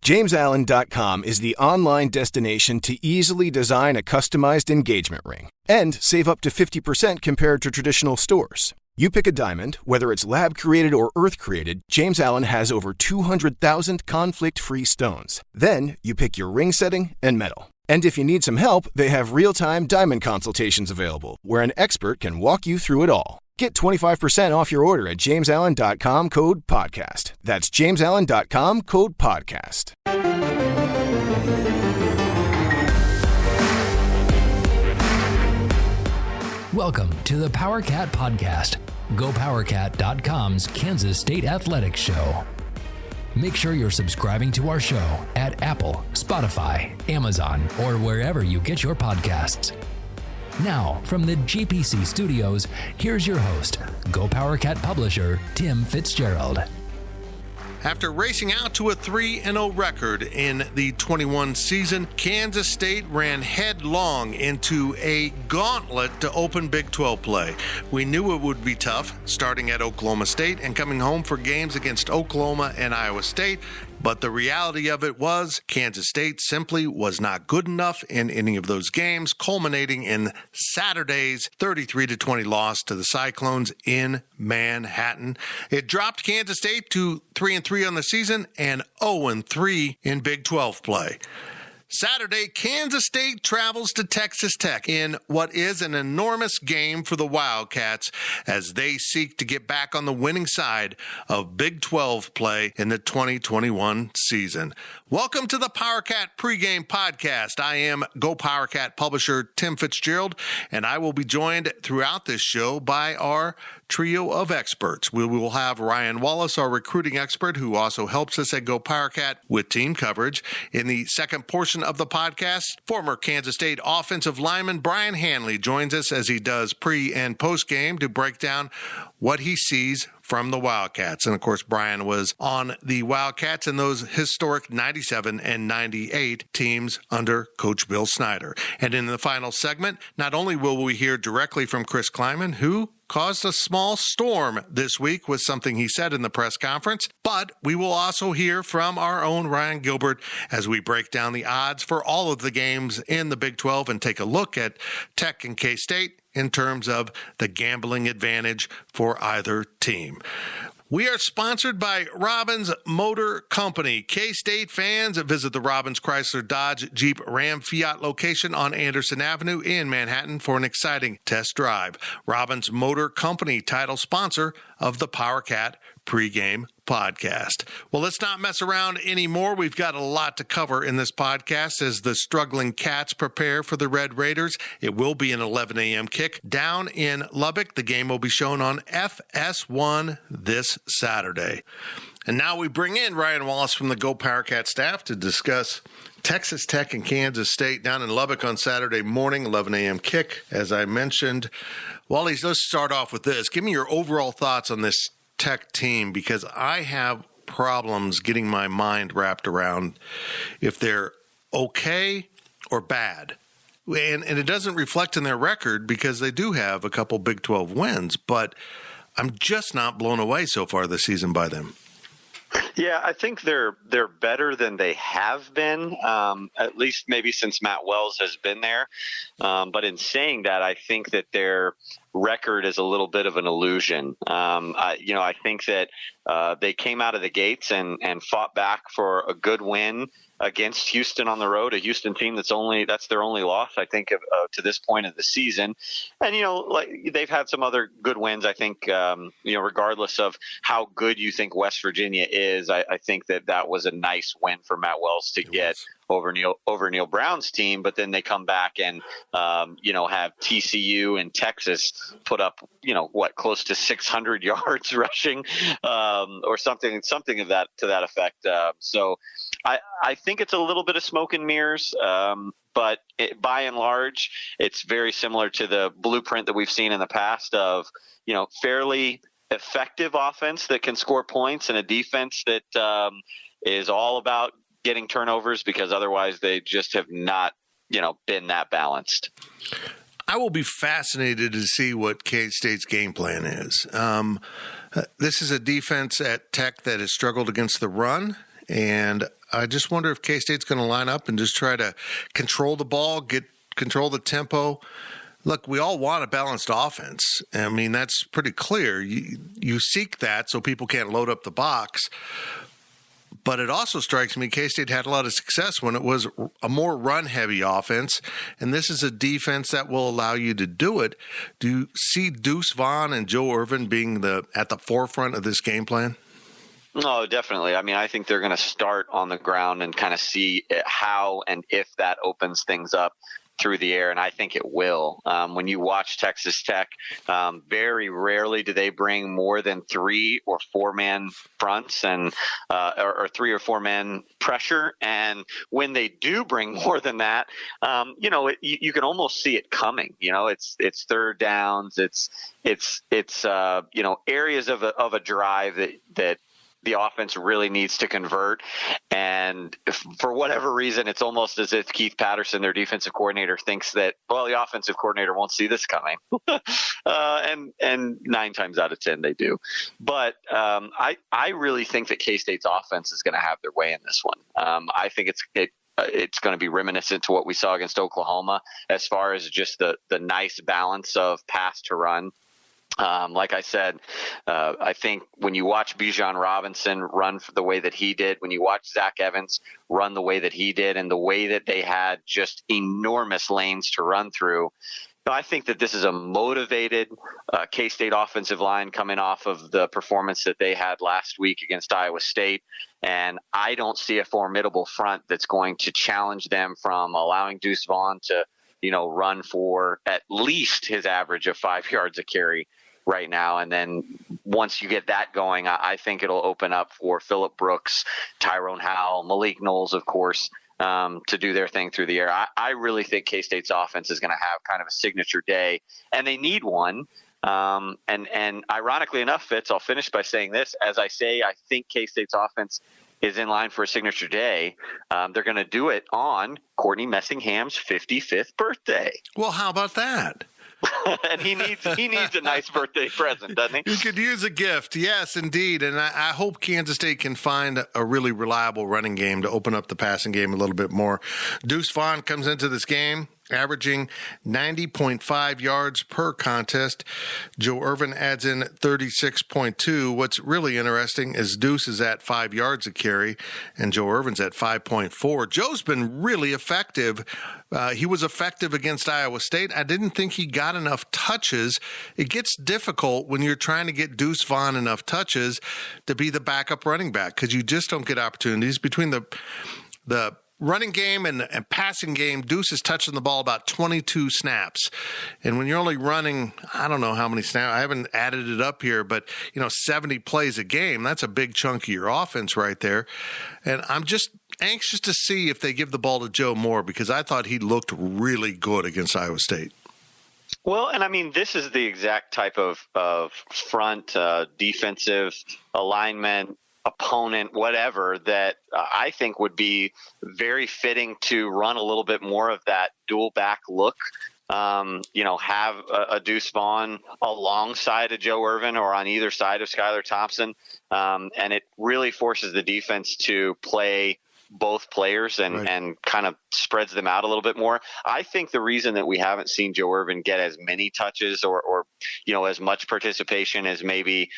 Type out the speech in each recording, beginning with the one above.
JamesAllen.com is the online destination to easily design a customized engagement ring and save up to 50% compared to traditional stores. You pick a diamond, whether it's lab-created or earth-created, James Allen has over 200,000 conflict-free stones. Then you pick your ring setting and metal. And if you need some help, they have real-time diamond consultations available, where an expert can walk you through it all. Get 25% off your order at JamesAllen.com, code podcast. That's JamesAllen.com, code podcast. Welcome to the PowerCat Podcast, GoPowerCat.com's Kansas State Athletics Show. Make sure you're subscribing to our show at Apple, Spotify, Amazon, or wherever you get your podcasts. Now, from the GPC studios, here's your host, GoPowerCat publisher, Tim Fitzgerald. After racing out to a 3-0 record in the 21 season, Kansas State ran headlong into a gauntlet to open Big 12 play. We knew it would be tough, starting at Oklahoma State and coming home for games against Oklahoma and Iowa State. But the reality of it was Kansas State simply was not good enough in any of those games, culminating in Saturday's 33-20 loss to the Cyclones in Manhattan. It dropped Kansas State to 3-3 on the season and 0-3 in Big 12 play. Saturday, Kansas State travels to Texas Tech in what is an enormous game for the Wildcats as they seek to get back on the winning side of Big 12 play in the 2021 season. Welcome to the PowerCat Pregame Podcast. I am GoPowerCat publisher Tim Fitzgerald, and I will be joined throughout this show by our trio of experts. We will have Ryan Wallace, our recruiting expert, who also helps us at GoPowerCat with team coverage. In the second portion of the podcast, former Kansas State offensive lineman Brian Hanley joins us as he does pre- and post-game to break down what he sees from the Wildcats. And of course, Brian was on the Wildcats in those historic 97 and 98 teams under Coach Bill Snyder. And in the final segment, not only will we hear directly from Chris Kleiman, who caused a small storm this week with something he said in the press conference, but we will also hear from our own Ryan Gilbert as we break down the odds for all of the games in the Big 12 and take a look at Tech and K-State in terms of the gambling advantage for either team. We are sponsored by Robbins Motor Company. K-State fans, visit the Robbins Chrysler Dodge Jeep Ram Fiat location on Anderson Avenue in Manhattan for an exciting test drive. Robbins Motor Company, title sponsor of the PowerCat Pregame Podcast. Well, let's not mess around anymore. We've got a lot to cover in this podcast as the struggling Cats prepare for the Red Raiders. It will be an 11 a.m. kick down in Lubbock. The game will be shown on FS1 this Saturday. And now we bring in Ryan Wallace from the GoPowerCat staff to discuss Texas Tech and Kansas State down in Lubbock on Saturday morning, 11 a.m. kick, as I mentioned. Wally, let's start off with this. Give me your overall thoughts on this Tech team, because I have problems getting my mind wrapped around if they're okay or bad. And it doesn't reflect in their record because they do have a couple Big 12 wins, but I'm just not blown away so far this season by them. Yeah, I think they're better than they have been, at least maybe since Matt Wells has been there. But in saying that, I think that their record is a little bit of an illusion. I think that they came out of the gates and fought back for a good win against Houston on the road, a Houston team that's their only loss, I think, to this point of the season. And, they've had some other good wins. I think, regardless of how good you think West Virginia is, I think that was a nice win for Matt Wells to get over Neil Brown's team. But then they come back and, have TCU and Texas put up, close to 600 yards rushing, or something of that to that effect. So I think it's a little bit of smoke and mirrors, but by and large, it's very similar to the blueprint that we've seen in the past of, fairly effective offense that can score points and a defense that is all about getting turnovers, because otherwise they just have not, been that balanced. I will be fascinated to see what K-State's game plan is. This is a defense at Tech that has struggled against the run, And I just wonder if K-State's going to line up and just try to control the ball, control the tempo. Look, we all want a balanced offense. I mean, that's pretty clear. You seek that so people can't load up the box. But it also strikes me K-State had a lot of success when it was a more run-heavy offense, and this is a defense that will allow you to do it. Do you see Deuce Vaughn and Joe Irvin being at the forefront of this game plan? No, definitely. I mean, I think they're going to start on the ground and kind of see how and if that opens things up through the air, and I think it will. When you watch Texas Tech, very rarely do they bring more than 3 or 4 man fronts and or 3 or 4 man pressure. And when they do bring more than that, you can almost see it coming. It's third downs, it's areas of a drive that the offense really needs to convert. And for whatever reason, it's almost as if Keith Patterson, their defensive coordinator, thinks that, well, the offensive coordinator won't see this coming. and 9 times out of 10 they do. But I really think that K-State's offense is going to have their way in this one. I think it's going to be reminiscent to what we saw against Oklahoma as far as just the nice balance of pass to run. Like I said, I think when you watch Bijan Robinson run the way that he did, when you watch Zach Evans run the way that he did, and the way that they had just enormous lanes to run through, I think that this is a motivated K-State offensive line coming off of the performance that they had last week against Iowa State. And I don't see a formidable front that's going to challenge them from allowing Deuce Vaughn to, run for at least his average of 5 yards a carry right now. And then once you get that going, I think it'll open up for Phillip Brooks, Tyrone Howell, Malik Knowles, of course, to do their thing through the air. I really think K-State's offense is going to have kind of a signature day, and they need one. And ironically enough, Fitz, I'll finish by saying this. As I say, I think K-State's offense is in line for a signature day. They're going to do it on Courtney Messingham's 55th birthday. Well, how about that? And he needs a nice birthday present, doesn't he? He could use a gift. Yes, indeed. And I hope Kansas State can find a really reliable running game to open up the passing game a little bit more. Deuce Vaughn comes into this game averaging 90.5 yards per contest. Joe Irvin adds in 36.2. What's really interesting is Deuce is at 5 yards a carry, and Joe Irvin's at 5.4. Joe's been really effective. He was effective against Iowa State. I didn't think he got enough touches. It gets difficult when you're trying to get Deuce Vaughn enough touches to be the backup running back, because you just don't get opportunities. Between the running game and passing game, Deuce is touching the ball about 22 snaps. And when you're only running, I don't know how many snaps, I haven't added it up here, but 70 plays a game, that's a big chunk of your offense right there. And I'm just anxious to see if they give the ball to Joe more, because I thought he looked really good against Iowa State. Well, and I mean, this is the exact type of front defensive alignment, opponent, whatever, that I think would be very fitting to run a little bit more of that dual back look. Have a Deuce Vaughn alongside of Joe Irvin or on either side of Skylar Thompson. And it really forces the defense to play both players and kind of spreads them out a little bit more. I think the reason that we haven't seen Joe Irvin get as many touches or as much participation as maybe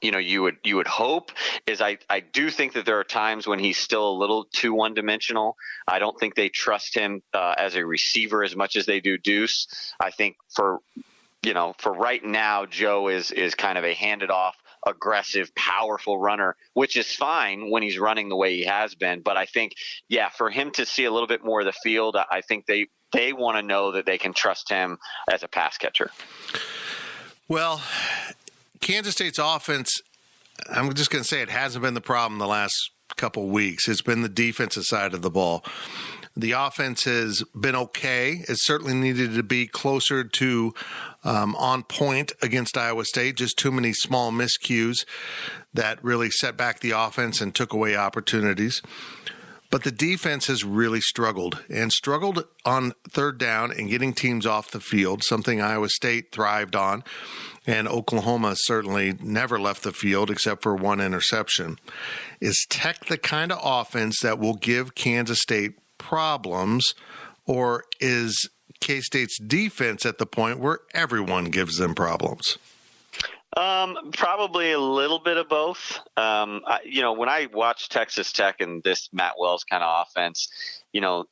you would hope is I do think that there are times when he's still a little too one-dimensional. I don't think they trust him as a receiver as much as they do Deuce. I think for right now, Joe is kind of a handed off, aggressive, powerful runner, which is fine when he's running the way he has been. But I think, for him to see a little bit more of the field, I think they want to know that they can trust him as a pass catcher. Well, Kansas State's offense, I'm just going to say it hasn't been the problem the last couple of weeks. It's been the defensive side of the ball. The offense has been okay. It certainly needed to be closer to on point against Iowa State. Just too many small miscues that really set back the offense and took away opportunities. But the defense has really struggled on third down and getting teams off the field, something Iowa State thrived on. And Oklahoma certainly never left the field except for one interception. Is Tech the kind of offense that will give Kansas State problems, or is K-State's defense at the point where everyone gives them problems? Probably a little bit of both. When I watch Texas Tech and this Matt Wells kind of offense,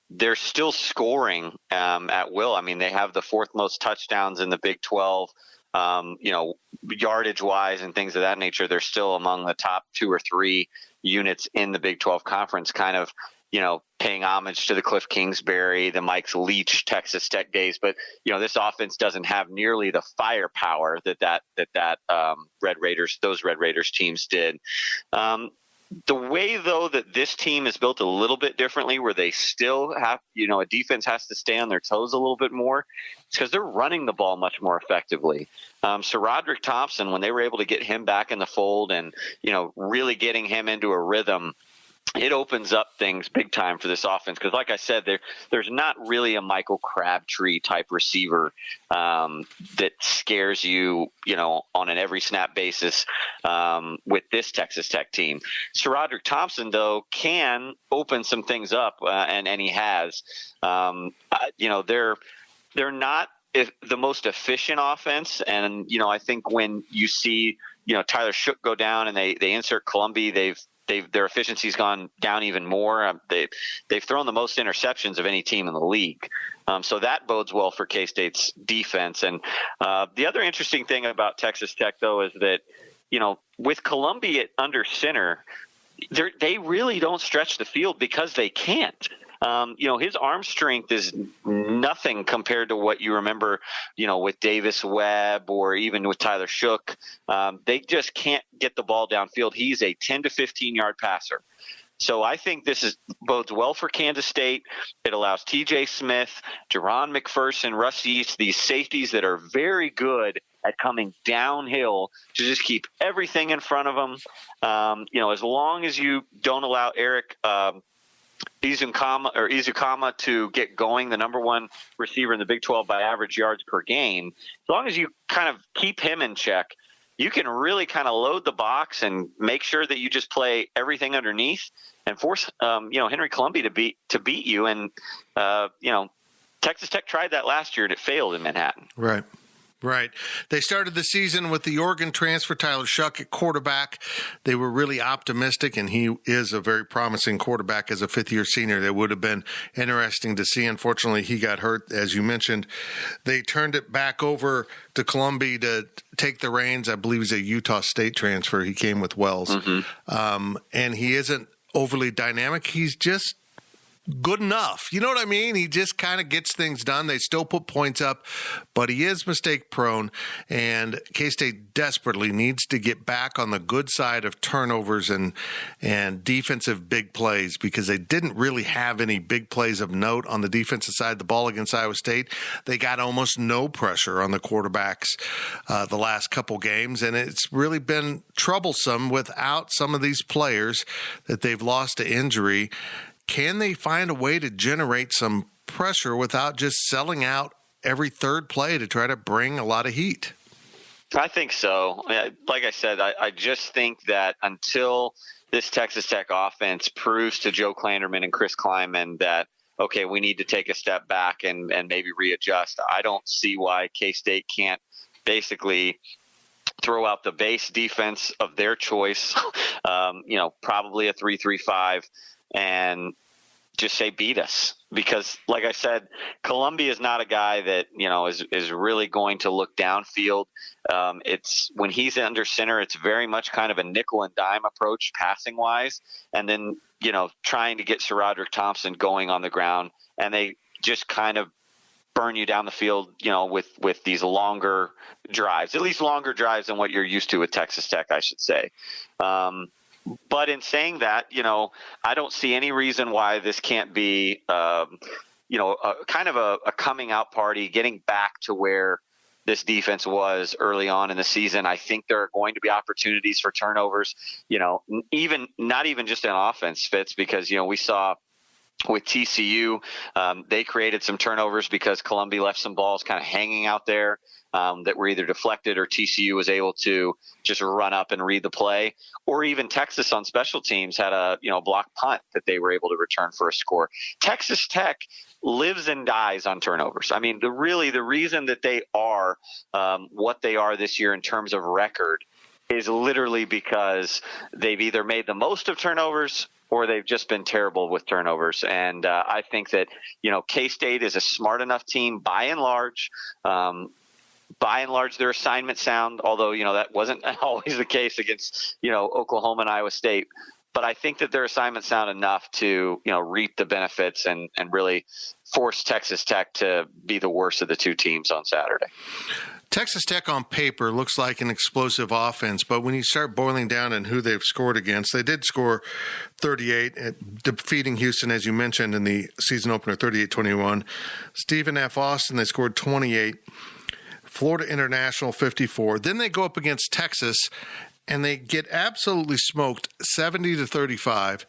they're still scoring at will. I mean, they have the fourth most touchdowns in the Big 12. Yardage wise and things of that nature, they're still among the top 2 or 3 units in the Big 12 conference, kind of, paying homage to the Cliff Kingsbury, the Mike Leach Texas Tech days. But, this offense doesn't have nearly the firepower that those Red Raiders teams did. The way, though, that this team is built a little bit differently, where they still have, a defense has to stay on their toes a little bit more, it's because they're running the ball much more effectively. So Roderick Thompson, when they were able to get him back in the fold and, really getting him into a rhythm, it opens up things big time for this offense. Because like I said, there's not really a Michael Crabtree type receiver that scares you, on an every snap basis with this Texas Tech team. So Roderick Thompson, though, can open some things up, and he has. They're not the most efficient offense. And, I think when you see, Tyler Shook go down and they insert Colombi, their efficiency's gone down even more. They've thrown the most interceptions of any team in the league. So that bodes well for K-State's defense. And the other interesting thing about Texas Tech, though, is that, with Colombi at under center, they really don't stretch the field because they can't. His arm strength is nothing compared to what you remember, with Davis Webb or even with Tyler Shook. They just can't get the ball downfield. He's a 10 to 15-yard passer. So I think this bodes well for Kansas State. It allows T.J. Smith, Jerron McPherson, Russ East, these safeties that are very good at coming downhill to just keep everything in front of them. As long as you don't allow Eric Izukama to get going, the number one receiver in the Big 12 by average yards per game, as long as you kind of keep him in check, you can really kind of load the box and make sure that you just play everything underneath and force, Henry Colombi to beat you. And, Texas Tech tried that last year and it failed in Manhattan. Right. They started the season with the Oregon transfer, Tyler Shook, at quarterback. They were really optimistic, and he is a very promising quarterback as a fifth-year senior. That would have been interesting to see. Unfortunately, he got hurt, as you mentioned. They turned it back over to Colombi to take the reins. I believe he's a Utah State transfer. He came with Wells. Mm-hmm. And he isn't overly dynamic. He's just good enough. You know what I mean? He just kind of gets things done. They still put points up, but he is mistake prone, and K-State desperately needs to get back on the good side of turnovers and defensive big plays, because they didn't really have any big plays of note on the defensive side of the ball against Iowa State. They got almost no pressure on the quarterbacks the last couple games, and it's really been troublesome without some of these players that they've lost to injury. Can they find a way to generate some pressure without just selling out every third play to try to bring a lot of heat? I think so. Like I said, I just think that until this Texas Tech offense proves to Joe Klanderman and Chris Kleiman that, okay, we need to take a step back and maybe readjust, I don't see why K-State can't basically throw out the base defense of their choice, probably a 3-3-5, and just say beat us. Because, like I said, Columbia is not a guy that, is really going to look downfield. It's when he's under center, it's very much kind of a nickel and dime approach passing wise. And then, trying to get Sir Roderick Thompson going on the ground, and they just kind of burn you down the field, with these longer drives, at least longer drives than what you're used to with Texas Tech, I should say. But in saying that, I don't see any reason why this can't be, kind of a coming out party, getting back to where, this defense was early on in the season. I think there are going to be opportunities for turnovers, not even just in offense, Fitz, because, we saw with TCU, they created some turnovers because Columbia left some balls kind of hanging out there that were either deflected or TCU was able to just run up and read the play. Or even Texas on special teams had a block punt that they were able to return for a score. Texas Tech lives and dies on turnovers. I mean, the reason that they are what they are this year in terms of record is literally because they've either made the most of turnovers or they've just been terrible with turnovers. And I think that, K-State is a smart enough team by and large. By and large, their assignment sound, although, that wasn't always the case against, Oklahoma and Iowa State. But I think that their assignment sound enough to, reap the benefits and really force Texas Tech to be the worst of the two teams on Saturday. Texas Tech on paper looks like an explosive offense, but when you start boiling down in who they've scored against, they did score 38, defeating Houston, as you mentioned, in the season opener, 38-21. Stephen F. Austin, they scored 28. Florida International, 54. Then they go up against Texas, and they get absolutely smoked, 70-35.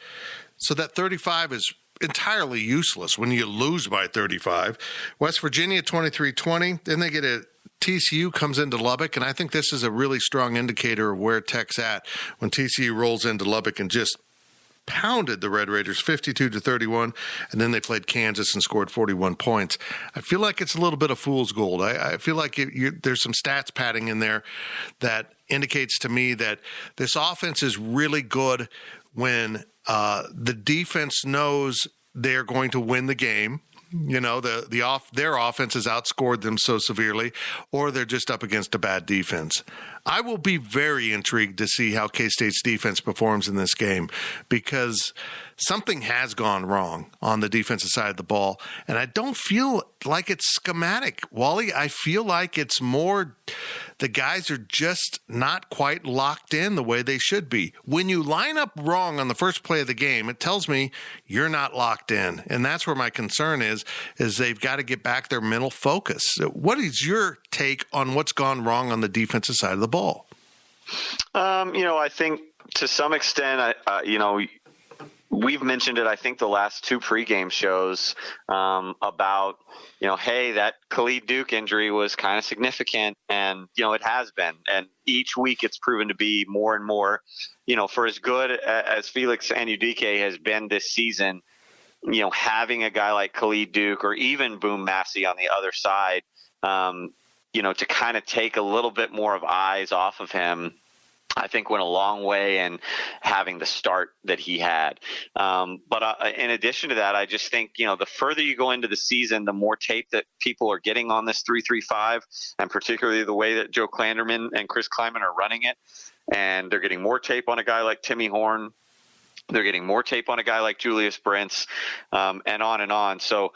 So that 35 is entirely useless when you lose by 35. West Virginia, 23-20. Then they get TCU comes into Lubbock, and I think this is a really strong indicator of where Tech's at when TCU rolls into Lubbock and just pounded the Red Raiders 52-31, and then they played Kansas and scored 41 points. I feel like it's a little bit of fool's gold. I feel like there's some stats padding in there that indicates to me that this offense is really good when the defense knows they're going to win the game. Their offense has outscored them so severely, or they're just up against a bad defense. I will be very intrigued to see how K-State's defense performs in this game because something has gone wrong on the defensive side of the ball, and I don't feel like it's schematic, Wally. I feel like it's more the guys are just not quite locked in the way they should be. When you line up wrong on the first play of the game, it tells me you're not locked in, and that's where my concern is they've got to get back their mental focus. What is your take on what's gone wrong on the defensive side of the ball? I think to some extent, we've mentioned it, I think, the last two pregame shows about, hey, that Khalid Duke injury was kind of significant, and, it has been. And each week it's proven to be more and more, for as good as Felix Anudike has been this season, having a guy like Khalid Duke or even Boom Massey on the other side, to kind of take a little bit more of eyes off of him, I think went a long way in having the start that he had. But in addition to that, I just think, the further you go into the season, the more tape that people are getting on this 3-3-5, and particularly the way that Joe Klanderman and Chris Kleiman are running it. And they're getting more tape on a guy like Timmy Horn. They're getting more tape on a guy like Julius Brents, and on and on. So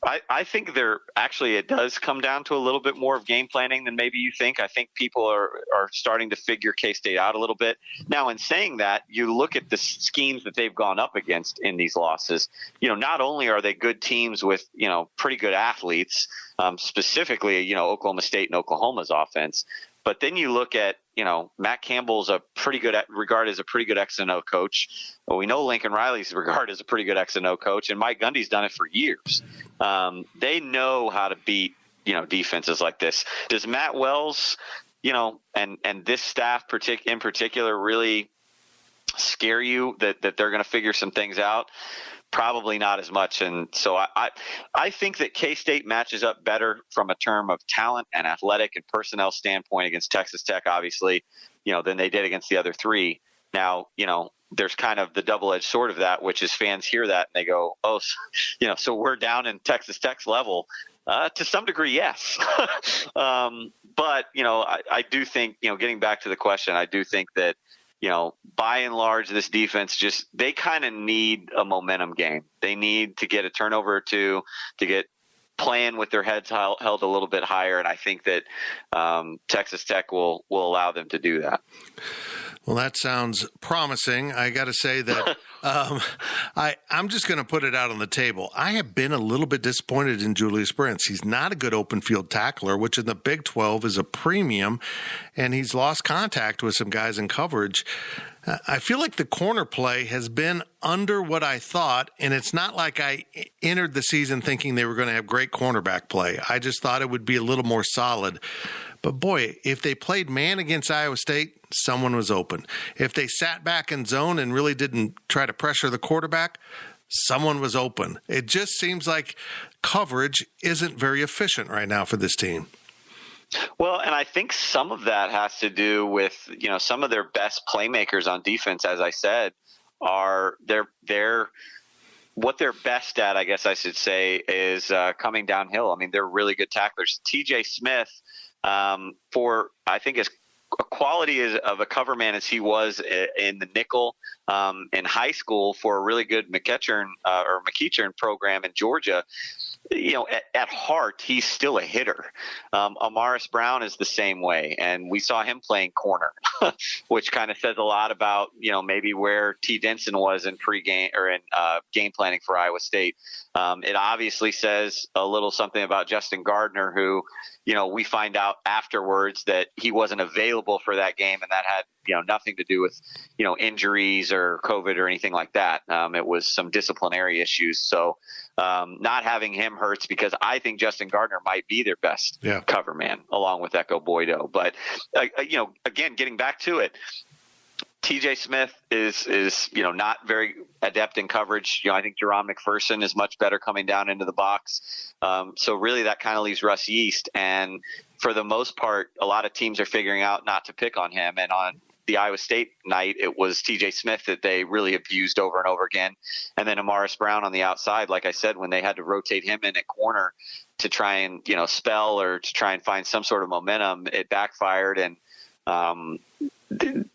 I think it does come down to a little bit more of game planning than maybe you think. I think people are starting to figure K-State out a little bit. Now, in saying that, you look at the schemes that they've gone up against in these losses. Not only are they good teams with, pretty good athletes, specifically, Oklahoma State and Oklahoma's offense, but then you look at, Matt Campbell's regarded as a pretty good X and O coach. Well, we know Lincoln Riley's regarded as a pretty good X and O coach, and Mike Gundy's done it for years. They know how to beat, defenses like this. Does Matt Wells, and this staff in particular really scare you that they're going to figure some things out? Probably not as much. And so I think that K-State matches up better from a term of talent and athletic and personnel standpoint against Texas Tech, obviously, than they did against the other three. Now, there's kind of the double-edged sword of that, which is fans hear that and they go, oh, so we're down in Texas Tech's level. To some degree, yes. But, I do think, getting back to the question, I do think that, by and large, this defense they kind of need a momentum game. They need to get a turnover or two to get, playing with their heads held a little bit higher, and I think that Texas Tech will allow them to do that. Well, that sounds promising. I got to say that I'm just going to put it out on the table. I have been a little bit disappointed in Julius Brents. He's not a good open field tackler, which in the Big 12 is a premium, and he's lost contact with some guys in coverage. I feel like the corner play has been under what I thought, and it's not like I entered the season thinking they were going to have great cornerback play. I just thought it would be a little more solid. But boy, if they played man against Iowa State, someone was open. If they sat back in zone and really didn't try to pressure the quarterback, someone was open. It just seems like coverage isn't very efficient right now for this team. Well, and I think some of that has to do with, some of their best playmakers on defense, as I said, are they're what they're best at, I guess I should say, is coming downhill. I mean, they're really good tacklers. TJ Smith, for I think as quality of a cover man as he was in the nickel in high school for a really good McEachern program in Georgia, at heart, he's still a hitter. Amaris Brown is the same way, and we saw him playing corner, which kind of says a lot about, maybe where T. Denson was in pregame or in game planning for Iowa State. It obviously says a little something about Justin Gardner, who, we find out afterwards that he wasn't available for that game, and that had, nothing to do with, injuries or COVID or anything like that. It was some disciplinary issues. So not having him hurts, because I think Justin Gardner might be their best cover man along with Echo Boydo. But, again, getting back to it, TJ Smith is not very adept in coverage. I think Jerron McPherson is much better coming down into the box. So really that kind of leaves Russ Yeast. And for the most part, a lot of teams are figuring out not to pick on him. And on the Iowa State night, it was TJ Smith that they really abused over and over again. And then Amaris Brown on the outside, like I said, when they had to rotate him in at corner to try and, spell or to try and find some sort of momentum, it backfired. And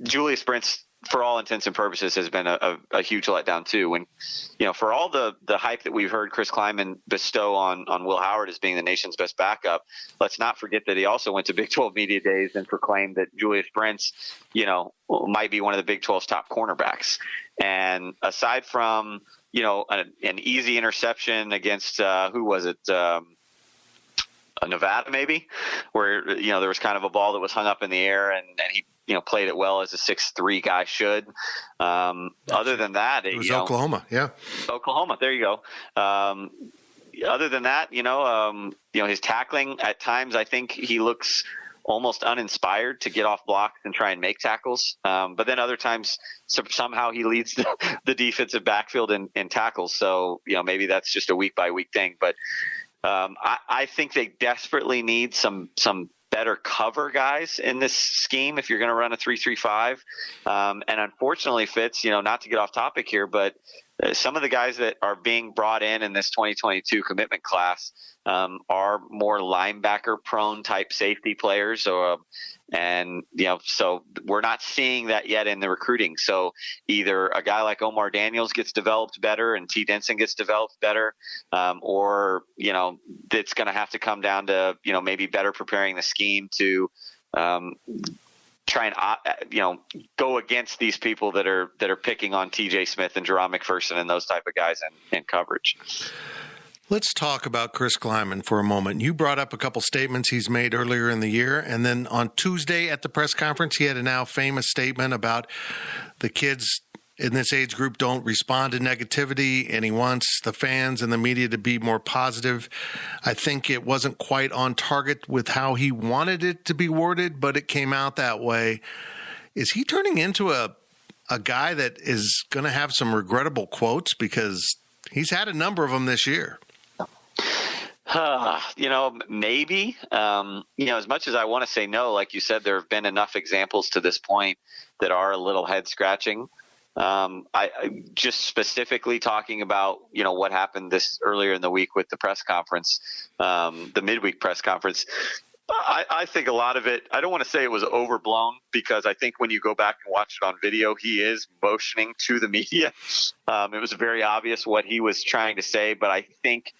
Julius Brents, for all intents and purposes, has been a huge letdown too. And, for all the hype that we've heard Chris Kleiman bestow on Will Howard as being the nation's best backup, let's not forget that he also went to Big 12 Media Days and proclaimed that Julius Brents, might be one of the Big 12's top cornerbacks. And aside from, an easy interception against, who was it? Nevada, maybe, where, there was kind of a ball that was hung up in the air and he, played it well as a 6'3" guy should. Other than that, it was Oklahoma. Yeah. Oklahoma. There you go. Other than that, his tackling at times, I think he looks almost uninspired to get off blocks and try and make tackles. But then other times somehow he leads the defensive backfield in tackles. So, maybe that's just a week by week thing, but I think they desperately need some better cover guys in this scheme if you're going to run a 3-3-5. And unfortunately, Fitz, not to get off topic here, but some of the guys that are being brought in this 2022 commitment class are more linebacker prone type safety players. And, so we're not seeing that yet in the recruiting. So either a guy like Omar Daniels gets developed better and T. Denson gets developed better, or, it's going to have to come down to, maybe better preparing the scheme to try and, go against these people that are picking on TJ Smith and Jerron McPherson and those type of guys in coverage. Let's talk about Chris Kleiman for a moment. You brought up a couple statements he's made earlier in the year, and then on Tuesday at the press conference, he had a now famous statement about the kids in this age group don't respond to negativity, and he wants the fans and the media to be more positive. I think it wasn't quite on target with how he wanted it to be worded, but it came out that way. Is he turning into a guy that is going to have some regrettable quotes, because he's had a number of them this year? Maybe, as much as I want to say no, like you said, there have been enough examples to this point that are a little head scratching. I just specifically talking about, what happened this earlier in the week with the press conference, the midweek press conference. I think a lot of it, I don't want to say it was overblown, because I think when you go back and watch it on video, he is motioning to the media. It was very obvious what he was trying to say, but I think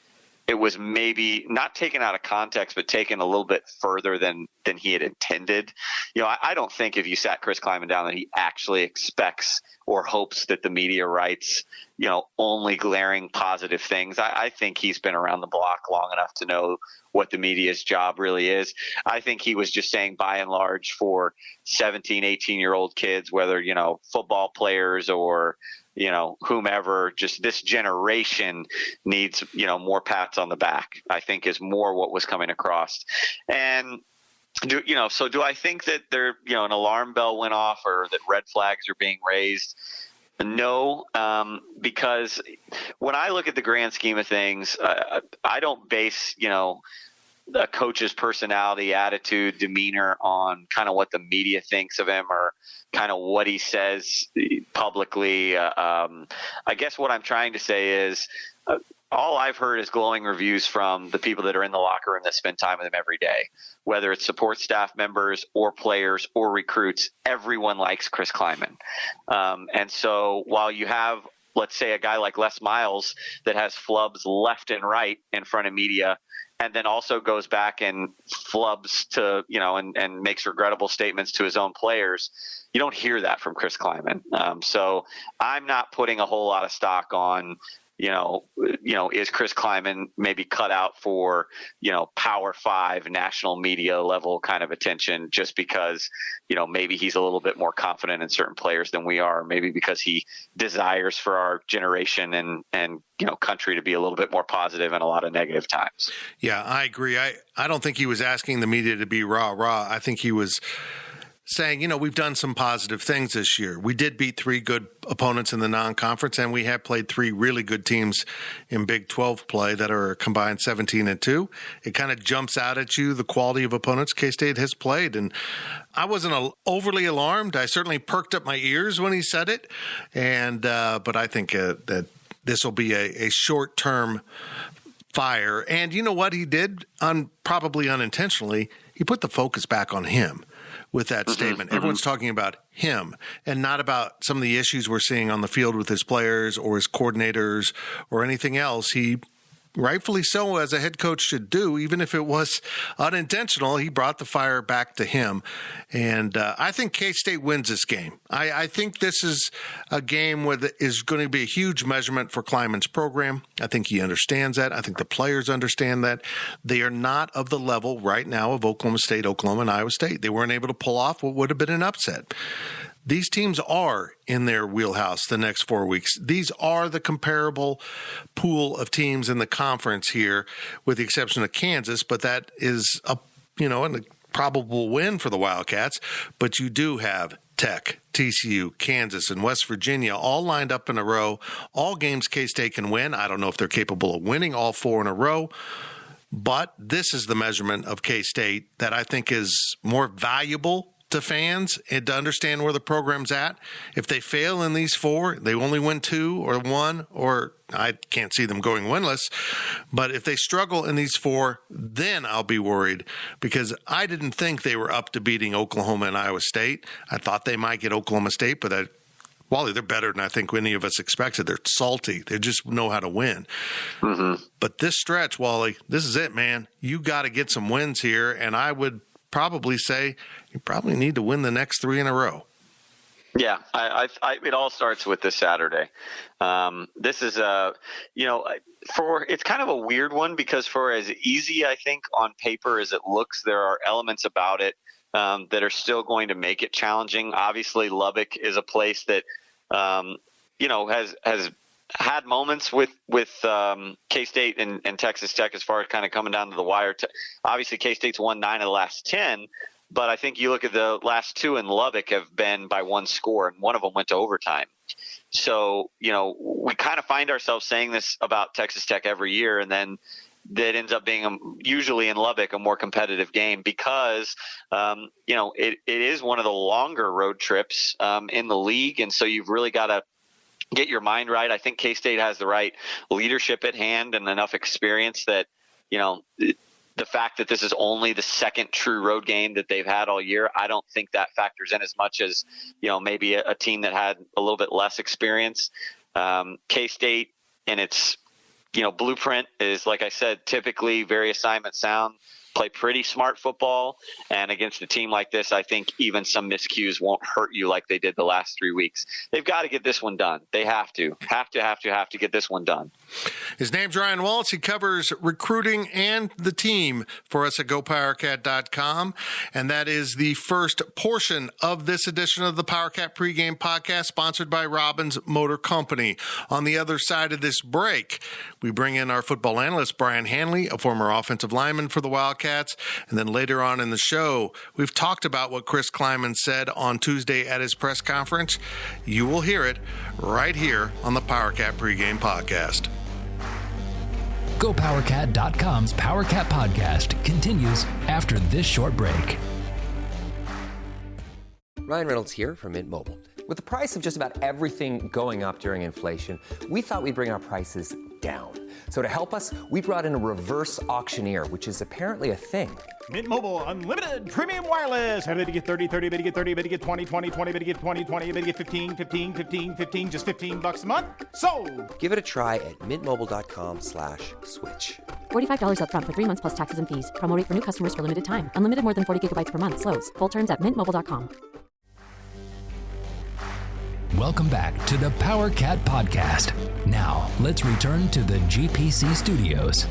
it was maybe not taken out of context, but taken a little bit further than he had intended. I don't think if you sat Chris Kleiman down that he actually expects or hopes that the media writes, only glaring positive things. I think he's been around the block long enough to know what the media's job really is. I think he was just saying, by and large, for 17, 18-year-old kids, whether, football players or, whomever, just this generation needs, more pats on the back, I think is more what was coming across. And do I think that there, an alarm bell went off or that red flags are being raised? No, because when I look at the grand scheme of things, I don't base, a coach's personality, attitude, demeanor on kind of what the media thinks of him or kind of what he says publicly. I guess what I'm trying to say is all I've heard is glowing reviews from the people that are in the locker room that spend time with him every day, whether it's support staff members or players or recruits. Everyone likes Chris Kleiman. And so while you have, let's say, a guy like Les Miles that has flubs left and right in front of media, and then also goes back and flubs to, and makes regrettable statements to his own players, you don't hear that from Chris Kleiman. So I'm not putting a whole lot of stock on, is Chris Kleiman maybe cut out for, Power 5 national media level kind of attention just because, maybe he's a little bit more confident in certain players than we are, maybe because he desires for our generation and country to be a little bit more positive in a lot of negative times. Yeah, I agree. I don't think he was asking the media to be rah. I think he was saying, we've done some positive things this year. We did beat 3 good opponents in the non-conference, and we have played 3 really good teams in Big 12 play that are combined 17-2. It kind of jumps out at you, the quality of opponents K-State has played. And I wasn't overly alarmed. I certainly perked up my ears when he said it. And but I think that this will be a short-term fire. And you know what he did? Probably unintentionally, he put the focus back on him. With that statement. Everyone's talking about him and not about some of the issues we're seeing on the field with his players or his coordinators or anything else. He, rightfully so, as a head coach should do, even if it was unintentional, he brought the fire back to him. And I think K-State wins this game. I think this is a game that is going to be a huge measurement for Kleiman's program. I think he understands that. I think the players understand that. They are not of the level right now of Oklahoma State, Oklahoma, and Iowa State. They weren't able to pull off what would have been an upset. These teams are in their wheelhouse the next 4 weeks. These are the comparable pool of teams in the conference here, with the exception of Kansas, but that is a probable win for the Wildcats. But you do have Tech, TCU, Kansas, and West Virginia all lined up in a row. All games K-State can win. I don't know if they're capable of winning all 4 in a row. But this is the measurement of K-State that I think is more valuable to fans and to understand where the program's at. If they fail in these 4, they only win 2 or 1, or I can't see them going winless. But if they struggle in these 4, then I'll be worried, because I didn't think they were up to beating Oklahoma and Iowa State. I thought they might get Oklahoma State, but Wally, they're better than I think any of us expected. They're salty. They just know how to win. But this stretch, Wally, this is it, man. You got to get some wins here, and I would probably say you probably need to win the next 3 in a row. Yeah, it all starts with this Saturday. This is it's kind of a weird one, because for as easy, I think, on paper as it looks, there are elements about it that are still going to make it challenging. Obviously, Lubbock is a place that has had moments with K-State and Texas Tech as far as kind of coming down to the wire. Obviously, K-State's won 9 of the last 10, but I think you look at the last 2 in Lubbock have been by 1 score, and one of them went to overtime. So, we kind of find ourselves saying this about Texas Tech every year, and then that ends up being usually in Lubbock a more competitive game because, it is one of the longer road trips in the league, and so you've really got to get your mind right. I think K-State has the right leadership at hand and enough experience that, the fact that this is only the second true road game that they've had all year, I don't think that factors in as much as, maybe a team that had a little bit less experience. K-State in its blueprint is, like I said, typically very assignment sound, play pretty smart football. And against a team like this, I think even some miscues won't hurt you like they did the last 3 weeks. They've got to get this one done. They have to get this one done. His name's Ryan Wallace. He covers recruiting and the team for us at GoPowerCat.com. And that is the first portion of this edition of the PowerCat Pregame Podcast, sponsored by Robbins Motor Company. On the other side of this break, we bring in our football analyst, Brian Hanley, a former offensive lineman for the Wildcats. And then later on in the show, we've talked about what Chris Kleiman said on Tuesday at his press conference. You will hear it right here on the PowerCat Pregame Podcast. GoPowerCat.com's PowerCat podcast continues after this short break. Ryan Reynolds here from Mint Mobile. With the price of just about everything going up during inflation, we thought we'd bring our prices down. So to help us, we brought in a reverse auctioneer, which is apparently a thing. Mint Mobile Unlimited Premium Wireless. How to get 30, 30, bit to get 30, bit to get 20, 20, 20, bit to get 20, 20, bit to get 15, 15, 15, 15, just $15 a month? Sold! Give it a try at mintmobile.com/switch. $45 up front for 3 months plus taxes and fees. Promo rate for new customers for limited time. Unlimited more than 40 gigabytes per month. Slows full terms at mintmobile.com. Welcome back to the PowerCat podcast. Now, let's return to the GPC studios.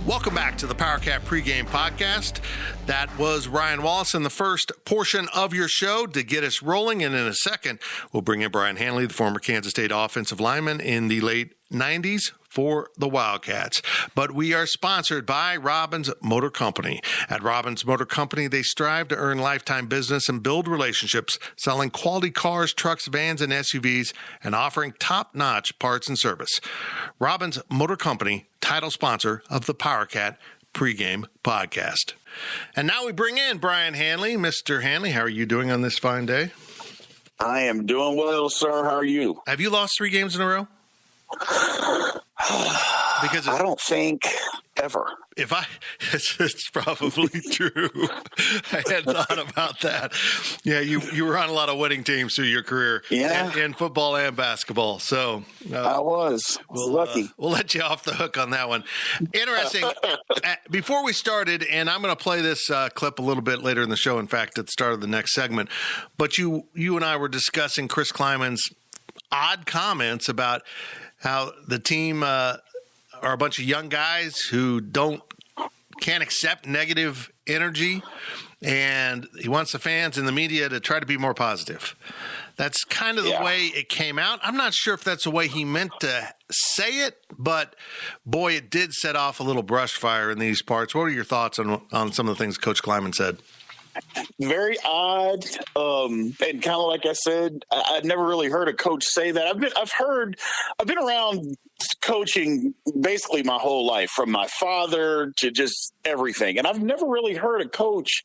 Welcome back to the PowerCat Pregame Podcast. That was Ryan Wallace in the first portion of your show to get us rolling. And in a second, we'll bring in Brian Hanley, the former Kansas State offensive lineman in the late 90s for the Wildcats. But we are sponsored by Robbins Motor Company. At Robbins Motor Company, they strive to earn lifetime business and build relationships, selling quality cars, trucks, vans, and SUVs, and offering top-notch parts and service. Robbins Motor Company, title sponsor of the PowerCat Pregame Podcast. And now we bring in Brian Hanley. Mr. Hanley, how are you doing on this fine day? I am doing well, sir. How are you? Have you lost 3 games in a row? Because I don't think ever. It's probably true. I had thought about that. Yeah, you were on a lot of winning teams through your career, in football and basketball. So I was lucky. We'll let you off the hook on that one. Interesting. Before we started, and I'm going to play this clip a little bit later in the show. In fact, at the start of the next segment. But you and I were discussing Chris Kleiman's odd comments about how the team are a bunch of young guys who can't accept negative energy, and he wants the fans and the media to try to be more positive. That's kind of the way it came out. I'm not sure if that's the way he meant to say it, but boy, it did set off a little brush fire in these parts. What are your thoughts on some of the things Coach Kleiman said? Very odd, and kind of like I said, I'd never really heard a coach say that. I've been around coaching basically my whole life, from my father to just everything, and I've never really heard a coach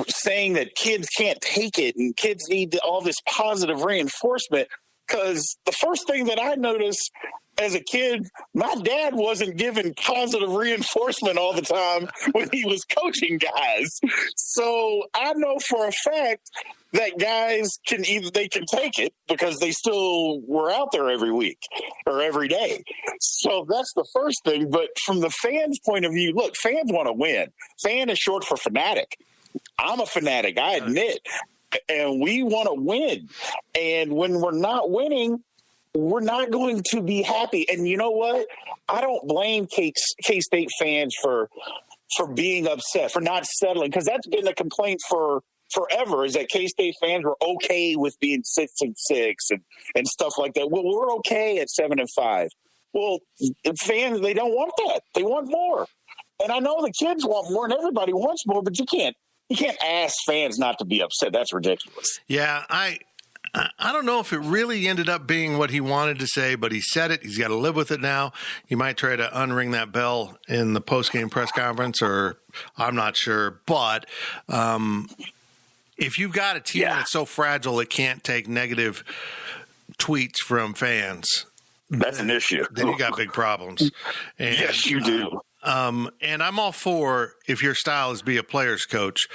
saying that kids can't take it and kids need all this positive reinforcement. Because the first thing that I noticed as a kid, my dad wasn't giving positive reinforcement all the time when he was coaching guys. So I know for a fact that guys can take it because they still were out there every week or every day. So that's the first thing. But from the fans' point of view, look, fans want to win. Fan is short for fanatic. I'm a fanatic, I admit. And we want to win. And when we're not winning, we're not going to be happy. And you know what? I don't blame K-State fans for being upset, for not settling, because that's been a complaint for forever, is that K-State fans were okay with being 6-6 and stuff like that. Well, we're okay at 7-5. Well, fans, they don't want that. They want more. And I know the kids want more and everybody wants more, but you can't ask fans not to be upset. That's ridiculous. Yeah, I don't know if it really ended up being what he wanted to say, but he said it. He's got to live with it now. He might try to unring that bell in the post-game press conference, or I'm not sure. But if you've got a team that's so fragile it can't take negative tweets from fans, that's an issue. Then you got big problems. And, yes, you do. And I'm all for if your style is be a player's coach,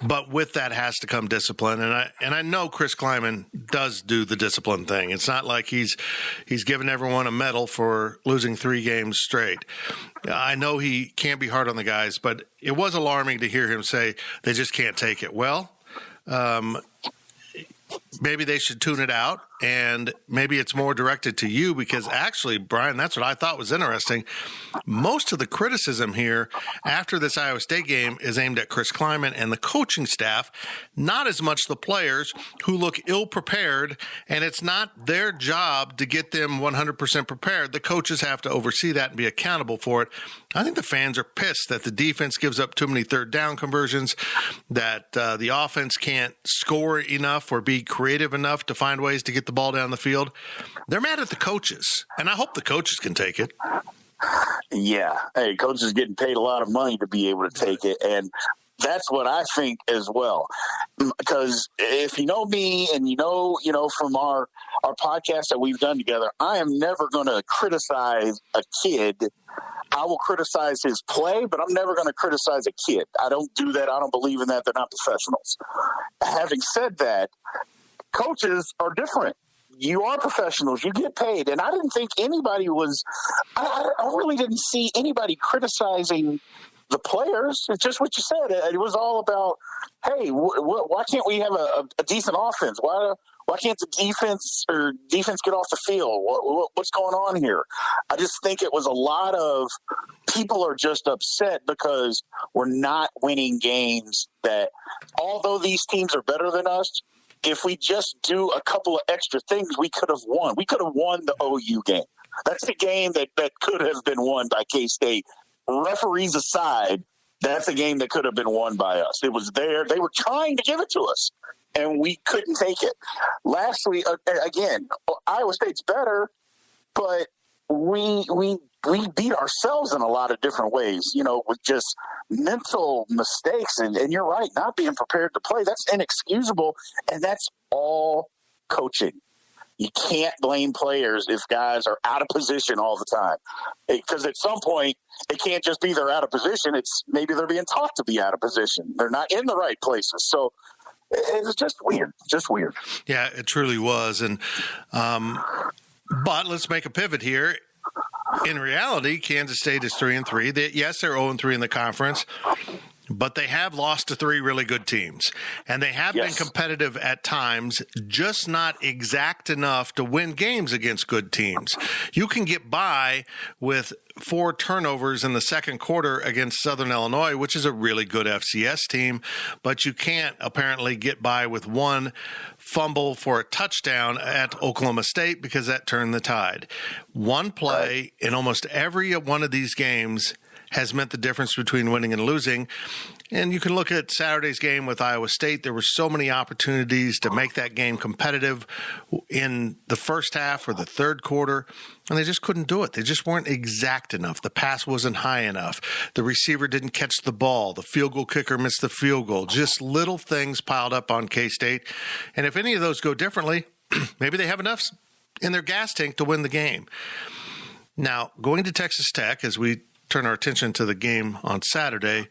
but with that has to come discipline. And I know Chris Kleiman does do the discipline thing. It's not like he's given everyone a medal for losing 3 games straight. I know he can't be hard on the guys, but it was alarming to hear him say they just can't take it. Well, maybe they should tune it out, and maybe it's more directed to you because actually, Brian, that's what I thought was interesting. Most of the criticism here after this Iowa State game is aimed at Chris Kleiman and the coaching staff, not as much the players who look ill-prepared, and it's not their job to get them 100% prepared. The coaches have to oversee that and be accountable for it. I think the fans are pissed that the defense gives up too many third down conversions, that the offense can't score enough or be creative enough to find ways to get the ball down the field. They're mad at the coaches, and I hope the coaches can take it. Yeah. Hey, coaches getting paid a lot of money to be able to take it, and that's what I think as well. Because if you know me and you know from our podcast that we've done together, I am never going to criticize a kid. I will criticize his play, but I'm never going to criticize a kid. I don't do that. I don't believe in that. They're not professionals. Having said that, coaches are different. You are professionals. You get paid. And I didn't think anybody was – I really didn't see anybody criticizing the players. It's just what you said. It was all about, hey, why can't we have a decent offense? Why can't the defense get off the field? What's going on here? I just think it was a lot of people are just upset because we're not winning games that, although these teams are better than us, if we just do a couple of extra things, we could have won. We could have won the OU game. That's the game that could have been won by K-State. Referees aside, that's a game that could have been won by us. It was there. They were trying to give it to us, and we couldn't take it. Lastly, again, Iowa State's better, but we beat ourselves in a lot of different ways, with just mental mistakes. And you're right, not being prepared to play. That's inexcusable, and that's all coaching. You can't blame players if guys are out of position all the time. Because at some point, it can't just be they're out of position. It's maybe they're being taught to be out of position. They're not in the right places. So it's just weird. Yeah, it truly was. And but let's make a pivot here. In reality, Kansas State is 3-3. Yes, they're 0-3 in the conference, but they have lost to 3 really good teams. And they have been competitive at times, just not exact enough to win games against good teams. You can get by with 4 turnovers in the second quarter against Southern Illinois, which is a really good FCS team, but you can't apparently get by with 1 fumble for a touchdown at Oklahoma State because that turned the tide. One play in almost every one of these games has meant the difference between winning and losing. And you can look at Saturday's game with Iowa State. There were so many opportunities to make that game competitive in the first half or the third quarter, and they just couldn't do it. They just weren't exact enough. The pass wasn't high enough. The receiver didn't catch the ball. The field goal kicker missed the field goal. Just little things piled up on K-State. And if any of those go differently, maybe they have enough in their gas tank to win the game. Now, going to Texas Tech, as we turn our attention to the game on Saturday,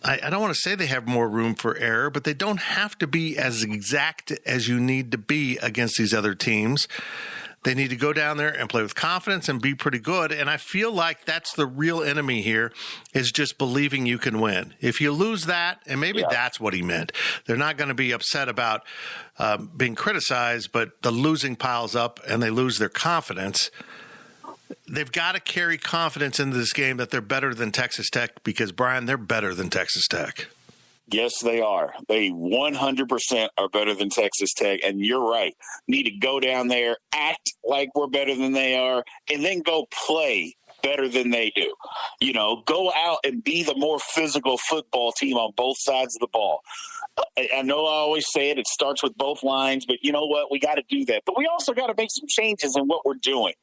I don't want to say they have more room for error, but they don't have to be as exact as you need to be against these other teams. They need to go down there and play with confidence and be pretty good. And I feel like that's the real enemy here, is just believing you can win. If you lose that, and maybe that's what he meant, they're not going to be upset about being criticized, but the losing piles up and they lose their confidence. They've got to carry confidence into this game that they're better than Texas Tech because, Brian, they're better than Texas Tech. Yes, they are. They 100% are better than Texas Tech. And you're right. Need to go down there, act like we're better than they are, and then go play better than they do. Go out and be the more physical football team on both sides of the ball. I know I always say it starts with both lines, but you know what? We got to do that. But we also got to make some changes in what we're doing.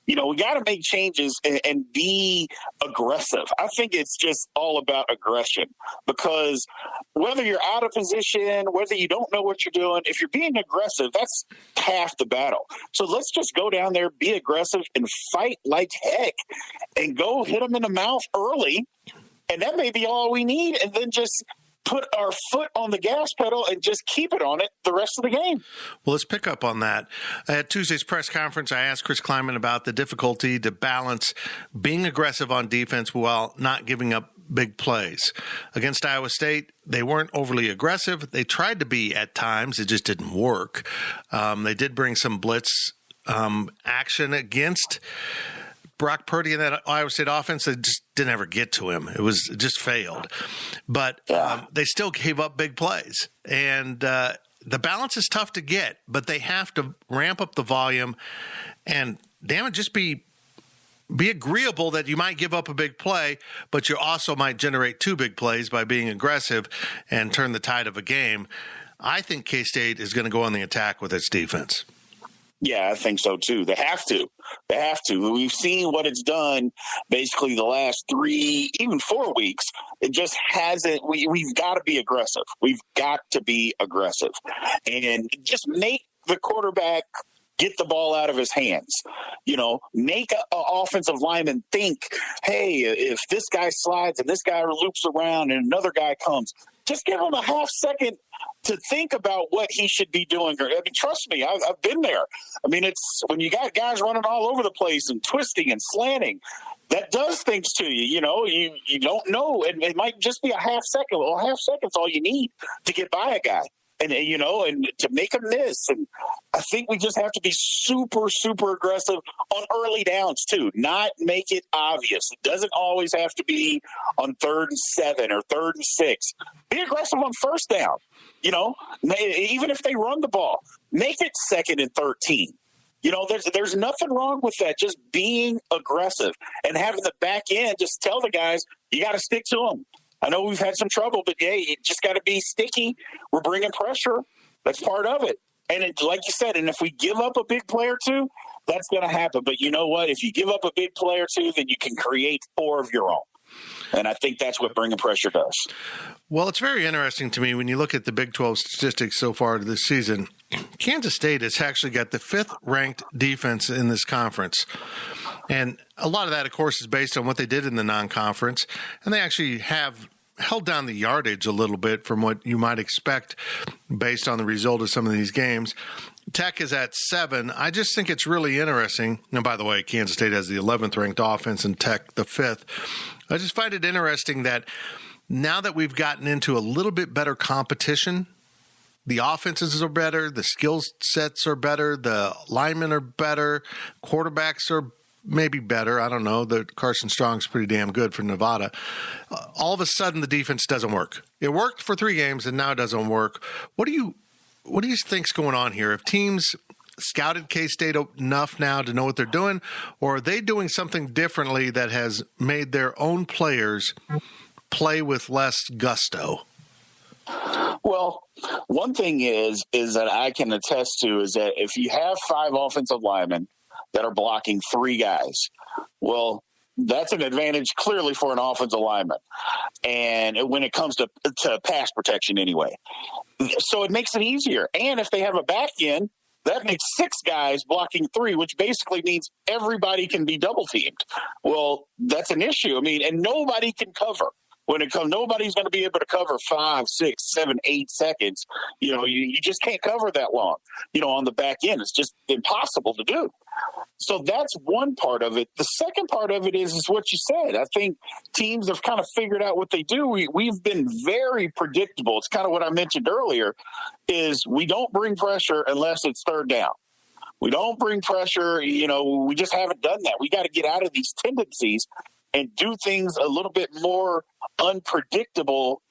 We got to make changes and be aggressive. I think it's just all about aggression, because whether you're out of position, whether you don't know what you're doing, if you're being aggressive, that's half the battle. So let's just go down there, be aggressive, and fight like heck, and go hit them in the mouth early. And that may be all we need. And then just put our foot on the gas pedal and just keep it on it the rest of the game. Well, let's pick up on that. At Tuesday's press conference, I asked Chris Kleiman about the difficulty to balance being aggressive on defense while not giving up big plays. Against Iowa State, they weren't overly aggressive. They tried to be at times. It just didn't work. They did bring some blitz action against Brock Purdy in that Iowa State offense. They just didn't ever get to him. It just failed. But they still gave up big plays. And the balance is tough to get, but they have to ramp up the volume and, damn it, just be agreeable that you might give up a big play, but you also might generate two big plays by being aggressive and turn the tide of a game. I think K-State is going to go on the attack with its defense. Yeah, I think so too. They have to. We've seen what it's done basically the last 3, even 4 weeks. It just hasn't. We've got to be aggressive. We've got to be aggressive and just make the quarterback get the ball out of his hands. Make an offensive lineman think, hey, if this guy slides and this guy loops around and another guy comes, just give him a half second to think about what he should be doing. Trust me, I've been there. It's when you got guys running all over the place and twisting and slanting, that does things to you. You don't know. It might just be a half second. Well, a half second's all you need to get by a guy. And to make a miss. And I think we just have to be super, super aggressive on early downs, too. Not make it obvious. It doesn't always have to be on 3rd and 7 or 3rd and 6. Be aggressive on first down. Even if they run the ball, make it 2nd and 13. There's nothing wrong with that. Just being aggressive and having the back end just tell the guys, you got to stick to them. I know we've had some trouble, but, yeah, you just got to be sticky. We're bringing pressure. That's part of it. And like you said, and if we give up a big play or two, that's going to happen. But you know what? If you give up a big play or two, then you can create 4 of your own. And I think that's what bringing pressure does. Well, it's very interesting to me when you look at the Big 12 statistics so far this season. Kansas State has actually got the 5th-ranked defense in this conference. And a lot of that, of course, is based on what they did in the non-conference. And they actually have held down the yardage a little bit from what you might expect based on the result of some of these games. Tech is at 7. I just think it's really interesting. And by the way, Kansas State has the 11th-ranked offense and Tech the 5th. I just find it interesting that now that we've gotten into a little bit better competition, the offenses are better, the skill sets are better, the linemen are better, quarterbacks are maybe better. I don't know. Carson Strong's pretty damn good for Nevada. All of a sudden, the defense doesn't work. It worked for 3 games, and now it doesn't work. What do you think's going on here? Have teams scouted K-State enough now to know what they're doing, or are they doing something differently that has made their own players play with less gusto? Well, one thing is that I can attest to is that if you have 5 offensive linemen that are blocking 3 guys, well, that's an advantage clearly for an offensive lineman. And when it comes to pass protection anyway. So it makes it easier. And if they have a back end, that makes 6 guys blocking 3, which basically means everybody can be double teamed. Well, that's an issue. And nobody can cover. When it comes, nobody's going to be able to cover 5, 6, 7, 8 seconds. You just can't cover that long. On the back end, it's just impossible to do. So that's one part of it. The second part of it is what you said. I think teams have kind of figured out what they do. We've been very predictable. It's kind of what I mentioned earlier, is we don't bring pressure unless it's 3rd down. We don't bring pressure. We just haven't done that. We got to get out of these tendencies and do things a little bit more unpredictable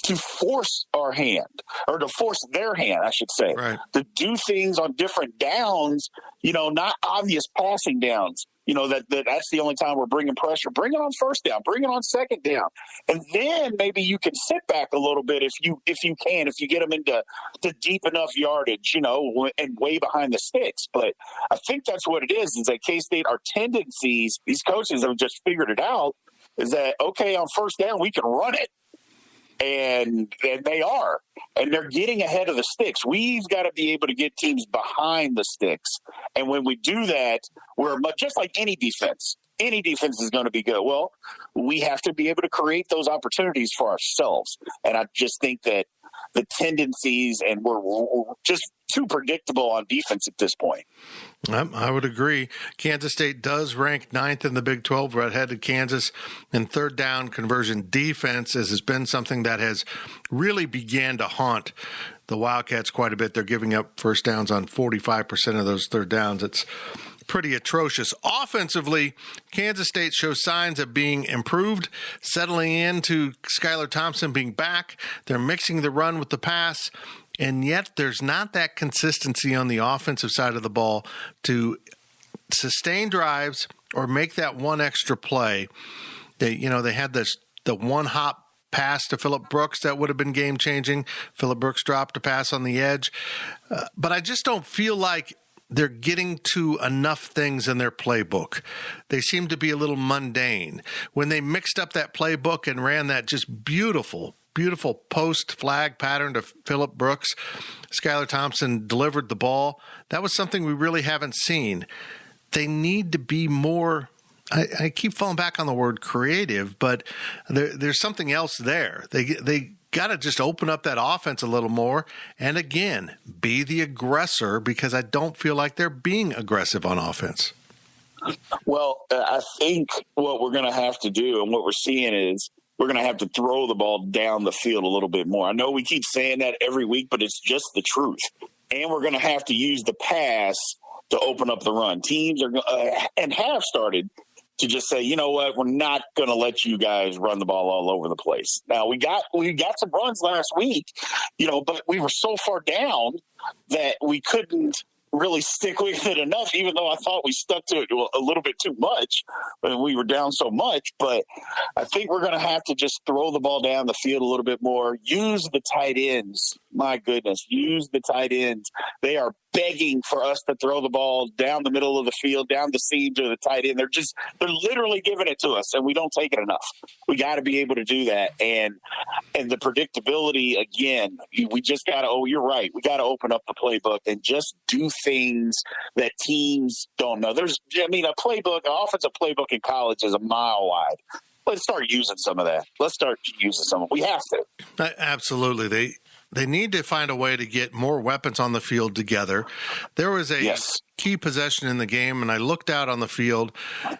to force our hand, or to force their hand, I should say, right, to do things on different downs, not obvious passing downs. That's the only time we're bringing pressure. Bring it on first down. Bring it on second down. And then maybe you can sit back a little bit if you get them into deep enough yardage, and way behind the sticks. But I think that's what it is that K-State, our tendencies, these coaches have just figured it out, is that, okay, on first down, we can run it. And they are. And they're getting ahead of the sticks. We've got to be able to get teams behind the sticks. And when we do that, we're just like any defense. Any defense is going to be good. Well, we have to be able to create those opportunities for ourselves. And I just think that the tendencies, and we're just too predictable on defense at this point. I would agree. Kansas State does rank 9th in the Big 12. We're ahead of Kansas in third down conversion defense, as has been something that has really began to haunt the Wildcats quite a bit. They're giving up first downs on 45% of those third downs. It's pretty atrocious. Offensively, Kansas State shows signs of being improved, settling into Skylar Thompson being back. They're mixing the run with the pass. And yet there's not that consistency on the offensive side of the ball to sustain drives or make that one extra play. They had the one hop pass to Phillip Brooks that would have been game changing. Phillip Brooks dropped a pass on the edge. But I just don't feel like they're getting to enough things in their playbook. They seem to be a little mundane. When they mixed up that playbook and ran that just beautiful post flag pattern to Phillip Brooks, Skylar Thompson delivered the ball. That was something we really haven't seen. They need to be more, I keep falling back on the word creative, but there's something else there. They got to just open up that offense a little more and, again, be the aggressor, because I don't feel like they're being aggressive on offense. Well, I think what we're going to have to do, and what we're seeing, is we're going to have to throw the ball down the field a little bit more. I know we keep saying that every week, but it's just the truth. And we're going to have to use the pass to open up the run. Teams are and have started to just say, you know what, we're not going to let you guys run the ball all over the place. Now, we got some runs last week, but we were so far down that we couldn't really stick with it enough, even though I thought we stuck to it a little bit too much when we were down so much. But I think we're going to have to just throw the ball down the field a little bit more. Use the tight ends. My goodness, use the tight ends. They are begging for us to throw the ball down the middle of the field, down the seam to the tight end. They're literally giving it to us, and we don't take it enough. We got to be able to do that. And the predictability, again, we just got to, you're right. We got to open up the playbook and just do things that teams don't know. An offensive playbook in college is a mile wide. Let's start using some of that. Let's start using some of it. We have to. Absolutely. They need to find a way to get more weapons on the field together. There was a key possession in the game, and I looked out on the field,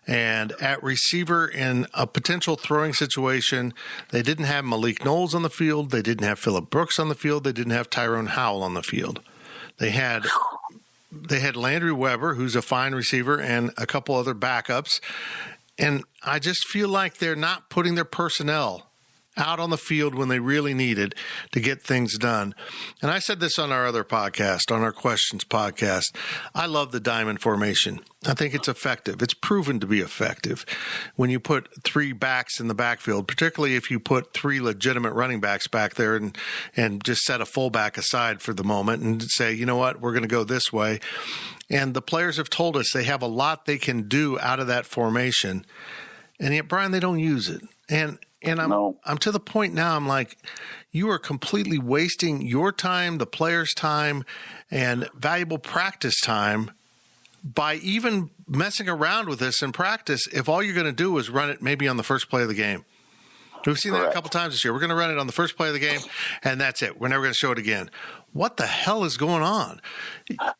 and at receiver in a potential throwing situation, they didn't have Malik Knowles on the field. They didn't have Phillip Brooks on the field. They didn't have Tyrone Howell on the field. They had Landry Weber, who's a fine receiver, and a couple other backups. And I just feel like they're not putting their personnel out on the field when they really needed to get things done. And I said this on our other podcast, on our Questions podcast. I love the diamond formation. I think it's effective. It's proven to be effective. When you put three backs in the backfield, particularly if you put three legitimate running backs back there and just set a fullback aside for the moment and say, you know what, we're going to go this way. And the players have told us they have a lot they can do out of that formation. And yet, Brian, they don't use it. And I'm to the point now, I'm like, you are completely wasting your time, the players' time, and valuable practice time by even messing around with this in practice if all you're going to do is run it maybe on the first play of the game. We've seen that a couple times this year. We're going to run it on the first play of the game, and that's it. We're never going to show it again. What the hell is going on?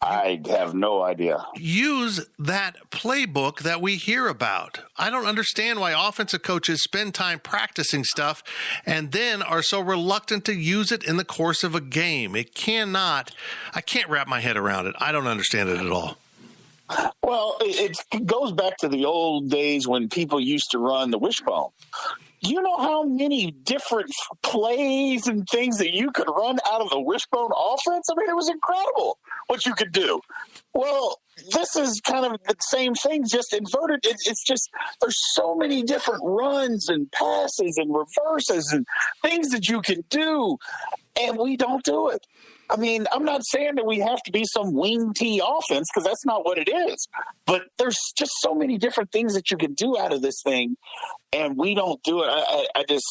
I have no idea. Use that playbook that we hear about. I don't understand why offensive coaches spend time practicing stuff and then are so reluctant to use it in the course of a game. I can't wrap my head around it. I don't understand it at all. Well, it goes back to the old days when people used to run the wishbone. you know how many different plays and things that you could run out of the wishbone offense? I mean, it was incredible what you could do. Well, this is kind of the same thing, just inverted. It's just there's so many different runs and passes and reverses and things that you can do, and we don't do it. I mean, I'm not saying that we have to be some wing T offense because that's not what it is. But there's just so many different things that you can do out of this thing, and we don't do it. I just,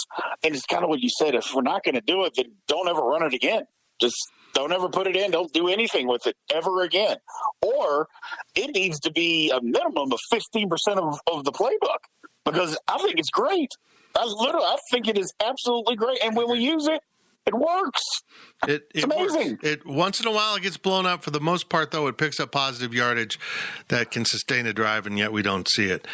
and it's kind of what you said. If we're not going to do it, then don't ever run it again. Just don't ever put it in. Don't do anything with it ever again. Or it needs to be a minimum of 15% of the playbook, because I think it's great. I think it is absolutely great. And when we use it, it works. It's amazing. It once in a while it gets blown up. For the most part, though, it picks up positive yardage that can sustain a drive, and yet we don't see it.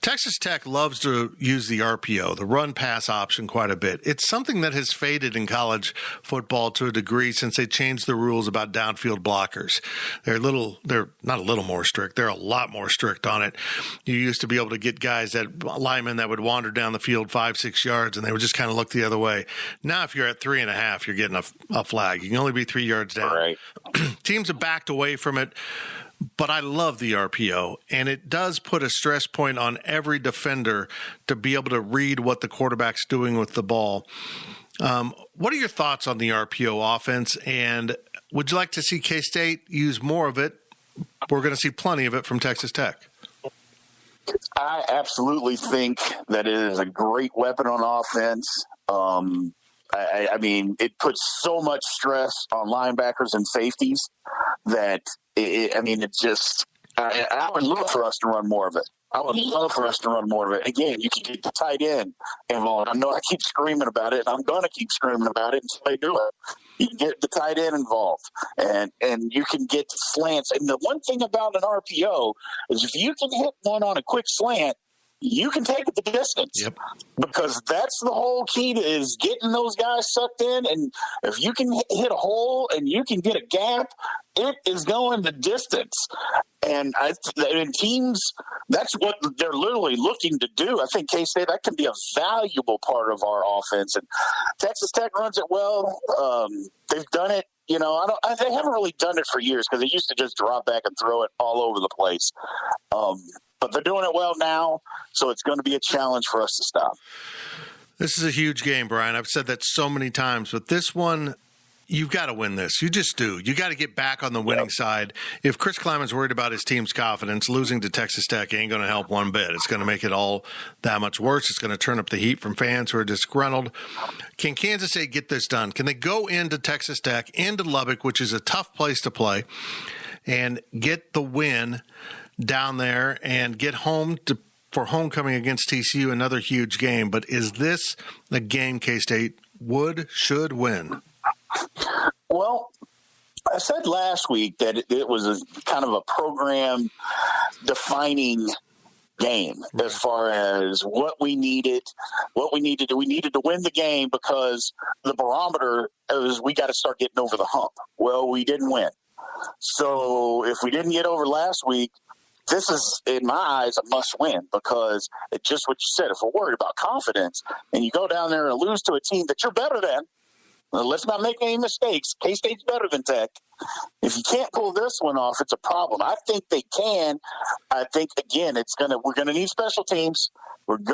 Texas Tech loves to use the RPO, the run-pass option, quite a bit. It's something that has faded in college football to a degree since they changed the rules about downfield blockers. They're not a little more strict. They're a lot more strict on it. You used to be able to get linemen that would wander down the field 5-6 yards, and they would just kind of look the other way. Now, if you're at 3.5, you're getting a flag. You can only be 3 yards down. Right. Teams have backed away from it, but I love the RPO, and it does put a stress point on every defender to be able to read what the quarterback's doing with the ball. What are your thoughts on the RPO offense, and would you like to see K-State use more of it? We're going to see plenty of it from Texas Tech. I absolutely think that it is a great weapon on offense. I mean, it puts so much stress on linebackers and safeties that, it's just – I would love for us to run more of it. Again, you can get the tight end involved. I know I keep screaming about it, and I'm going to keep screaming about it until they do it. You can get the tight end involved, and you can get slants. And the one thing about an RPO is if you can hit one on a quick slant, you can take it the distance. Yep. Because that's the whole key is getting those guys sucked in. And if you can hit a hole and you can get a gap, it is going the distance. And teams, that's what they're literally looking to do. I think K-State, that can be a valuable part of our offense. And Texas Tech runs it well. They've done it. They haven't really done it for years because they used to just drop back and throw it all over the place. But they're doing it well now, so it's going to be a challenge for us to stop. This is a huge game, Brian. I've said that so many times, but this one, you've got to win this. You just do. You got to get back on the winning side. If Chris Kleiman's worried about his team's confidence, losing to Texas Tech ain't going to help one bit. It's going to make it all that much worse. It's going to turn up the heat from fans who are disgruntled. Can Kansas State get this done? Can they go into Texas Tech, into Lubbock, which is a tough place to play, and get the win down there and get home for homecoming against TCU, another huge game? But is this a game K-State should win? Well, I said last week that it was a kind of a program-defining game as far as what we needed. We needed to win the game because the barometer was we got to start getting over the hump. Well, we didn't win. So if we didn't get over last week, this is, in my eyes, a must-win because it's just what you said. If we're worried about confidence and you go down there and lose to a team that you're better than, well, let's not make any mistakes. K-State's better than Tech. If you can't pull this one off, it's a problem. I think they can. I think, again, we're going to need special teams. And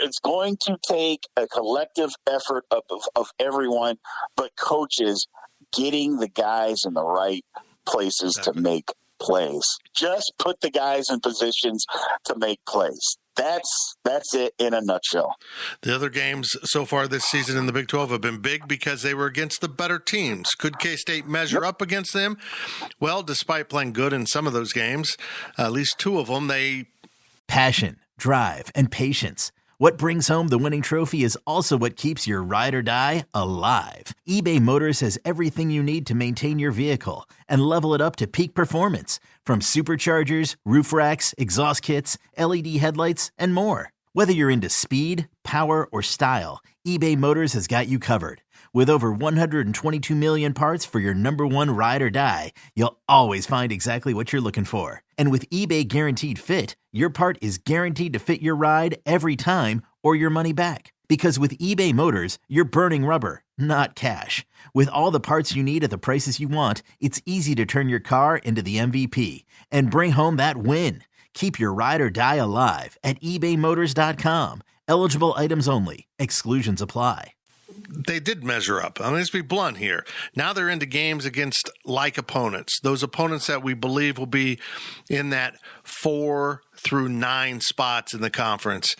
it's going to take a collective effort of everyone, but coaches getting the guys in the right places to make plays. Just put the guys in positions to make plays. That's it in a nutshell. The other games so far this season in the Big 12 have been big because they were against the better teams. Could K-State measure up against them? Well, despite playing good in some of those games, at least two of them, Passion, drive, and patience. What brings home the winning trophy is also what keeps your ride or die alive. eBay Motors has everything you need to maintain your vehicle and level it up to peak performance, from superchargers, roof racks, exhaust kits, LED headlights, and more. Whether you're into speed, power, or style, eBay Motors has got you covered. With over 122 million parts for your number one ride or die, you'll always find exactly what you're looking for. And with eBay Guaranteed Fit, your part is guaranteed to fit your ride every time or your money back. Because with eBay Motors, you're burning rubber, not cash. With all the parts you need at the prices you want, it's easy to turn your car into the MVP and bring home that win. Keep your ride or die alive at ebaymotors.com. Eligible items only. Exclusions apply. They did measure up. I mean, let's be blunt here. Now they're into games against like opponents, those opponents that we believe will be in that 4 through 9 spots in the conference.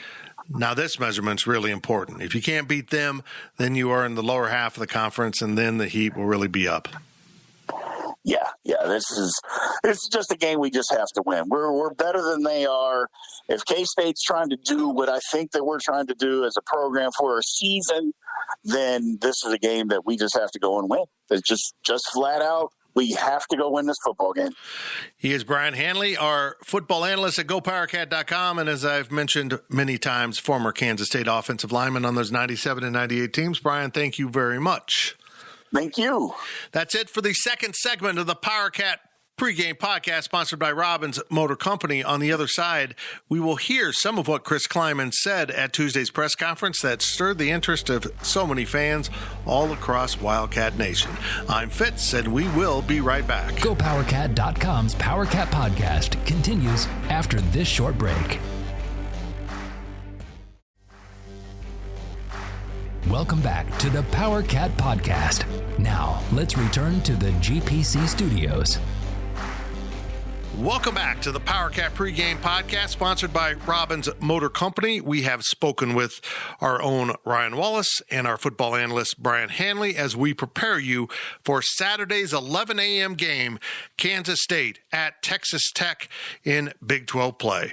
Now this measurement's really important. If you can't beat them, then you are in the lower half of the conference, and then the heat will really be up. Yeah. It's just a game we just have to win. We're better than they are. If K-State's trying to do what I think that we're trying to do as a program for a season, then this is a game that we just have to go and win. It's just flat out, we have to go win this football game. He is Brian Hanley, our football analyst at GoPowerCat.com, and as I've mentioned many times, former Kansas State offensive lineman on those 97 and 98 teams. Brian, thank you very much. Thank you. That's it for the second segment of the PowerCat Pregame podcast, sponsored by Robbins Motor Company. On the other side, we will hear some of what Chris Kleiman said at Tuesday's press conference that stirred the interest of so many fans all across Wildcat Nation. I'm Fitz, and we will be right back. GoPowerCat.com's PowerCat podcast continues after this short break. Welcome back to the PowerCat podcast. Now, let's return to the GPC studios. Welcome back to the PowerCat Pregame podcast, sponsored by Robbins Motor Company. We have spoken with our own Ryan Wallace and our football analyst Brian Hanley as we prepare you for Saturday's 11 a.m. game, Kansas State at Texas Tech in Big 12 play.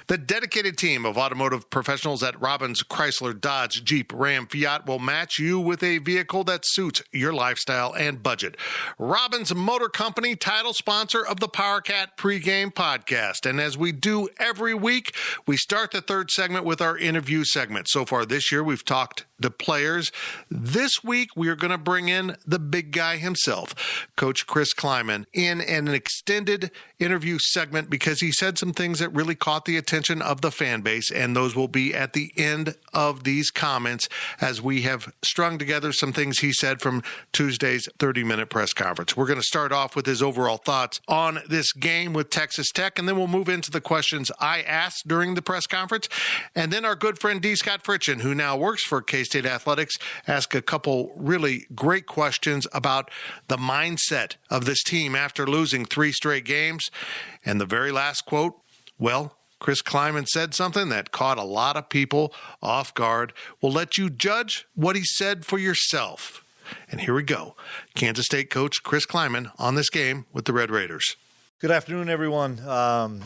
The dedicated team of automotive professionals at Robbins Chrysler, Dodge, Jeep, Ram, Fiat will match you with a vehicle that suits your lifestyle and budget. Robbins Motor Company, title sponsor of the PowerCat Pregame podcast. And as we do every week, we start the third segment with our interview segment. So far this year, we've talked to players. This week, we are going to bring in the big guy himself, Coach Chris Kleiman, in an extended interview segment because he said some things that really caught the attention of the fan base, and those will be at the end of these comments as we have strung together some things he said from Tuesday's 30-minute press conference. We're going to start off with his overall thoughts on this game with Texas Tech, and then we'll move into the questions I asked during the press conference. And then our good friend D. Scott Fritchen, who now works for K-State Athletics, asked a couple really great questions about the mindset of this team after losing 3 straight games. And the very last quote, well, Chris Kleiman said something that caught a lot of people off guard. We'll let you judge what he said for yourself. And here we go. Kansas State coach Chris Kleiman on this game with the Red Raiders. Good afternoon, everyone.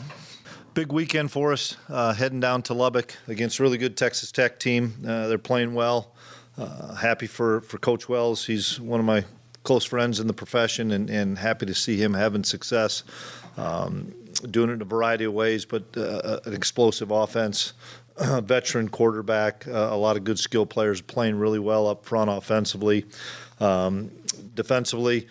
Big weekend for us, heading down to Lubbock against a really good Texas Tech team. They're playing well. Happy for Coach Wells. He's one of my close friends in the profession, and happy to see him having success. Doing it in a variety of ways, but an explosive offense, veteran quarterback, a lot of good skill players playing really well up front offensively. Defensively,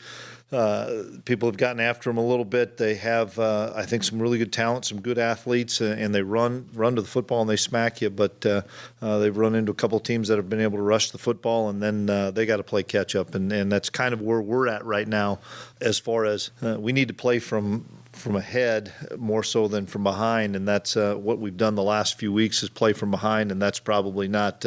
people have gotten after him a little bit. They have, I think, some really good talent, some good athletes, and they run to the football and they smack you. But they've run into a couple of teams that have been able to rush the football, and then they got to play catch up. And that's kind of where we're at right now, as far as we need to play from ahead more so than from behind, and that's what we've done the last few weeks is play from behind, and that's probably not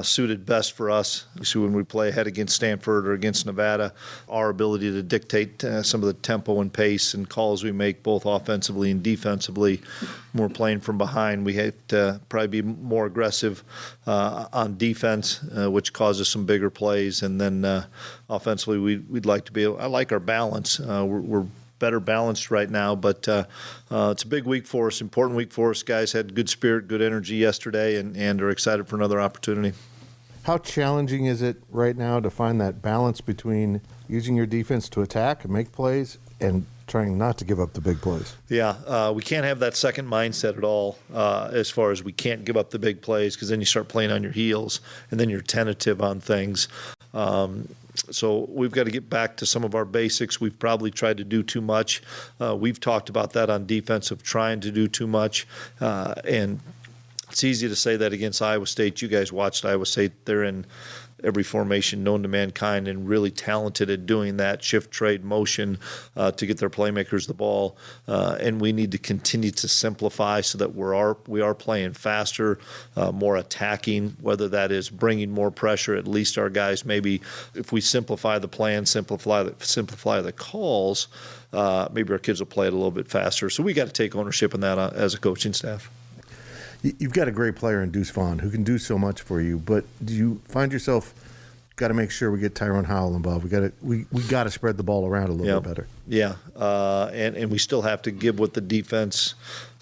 suited best for us. So when we play ahead against Stanford or against Nevada, our ability to dictate some of the tempo and pace and calls we make both offensively and defensively, when we're playing from behind, we have to probably be more aggressive on defense, which causes some bigger plays, and then offensively we'd like to be I like our balance. We're better balanced right now, but it's a big week for us, important week for us. Guys had good spirit, good energy yesterday, and are excited for another opportunity. How challenging is it right now to find that balance between using your defense to attack and make plays and trying not to give up the big plays? Yeah, we can't have that second mindset at all as far as we can't give up the big plays, because then you start playing on your heels and then you're tentative on things. So we've got to get back to some of our basics. We've probably tried to do too much. We've talked about that on defense, of trying to do too much. And it's easy to say that against Iowa State. You guys watched Iowa State. They're in every formation known to mankind and really talented at doing that, shift, trade, motion, to get their playmakers the ball. And we need to continue to simplify so that we are playing faster, more attacking, whether that is bringing more pressure. At least our guys, maybe if we simplify the plan, simplify the calls, maybe our kids will play it a little bit faster. So we got to take ownership in that as a coaching staff. You've got a great player in Deuce Vaughn who can do so much for you, but do you find yourself got to make sure we get Tyrone Howell involved? We got to spread the ball around a little bit better. Yeah, and we still have to give what the defense,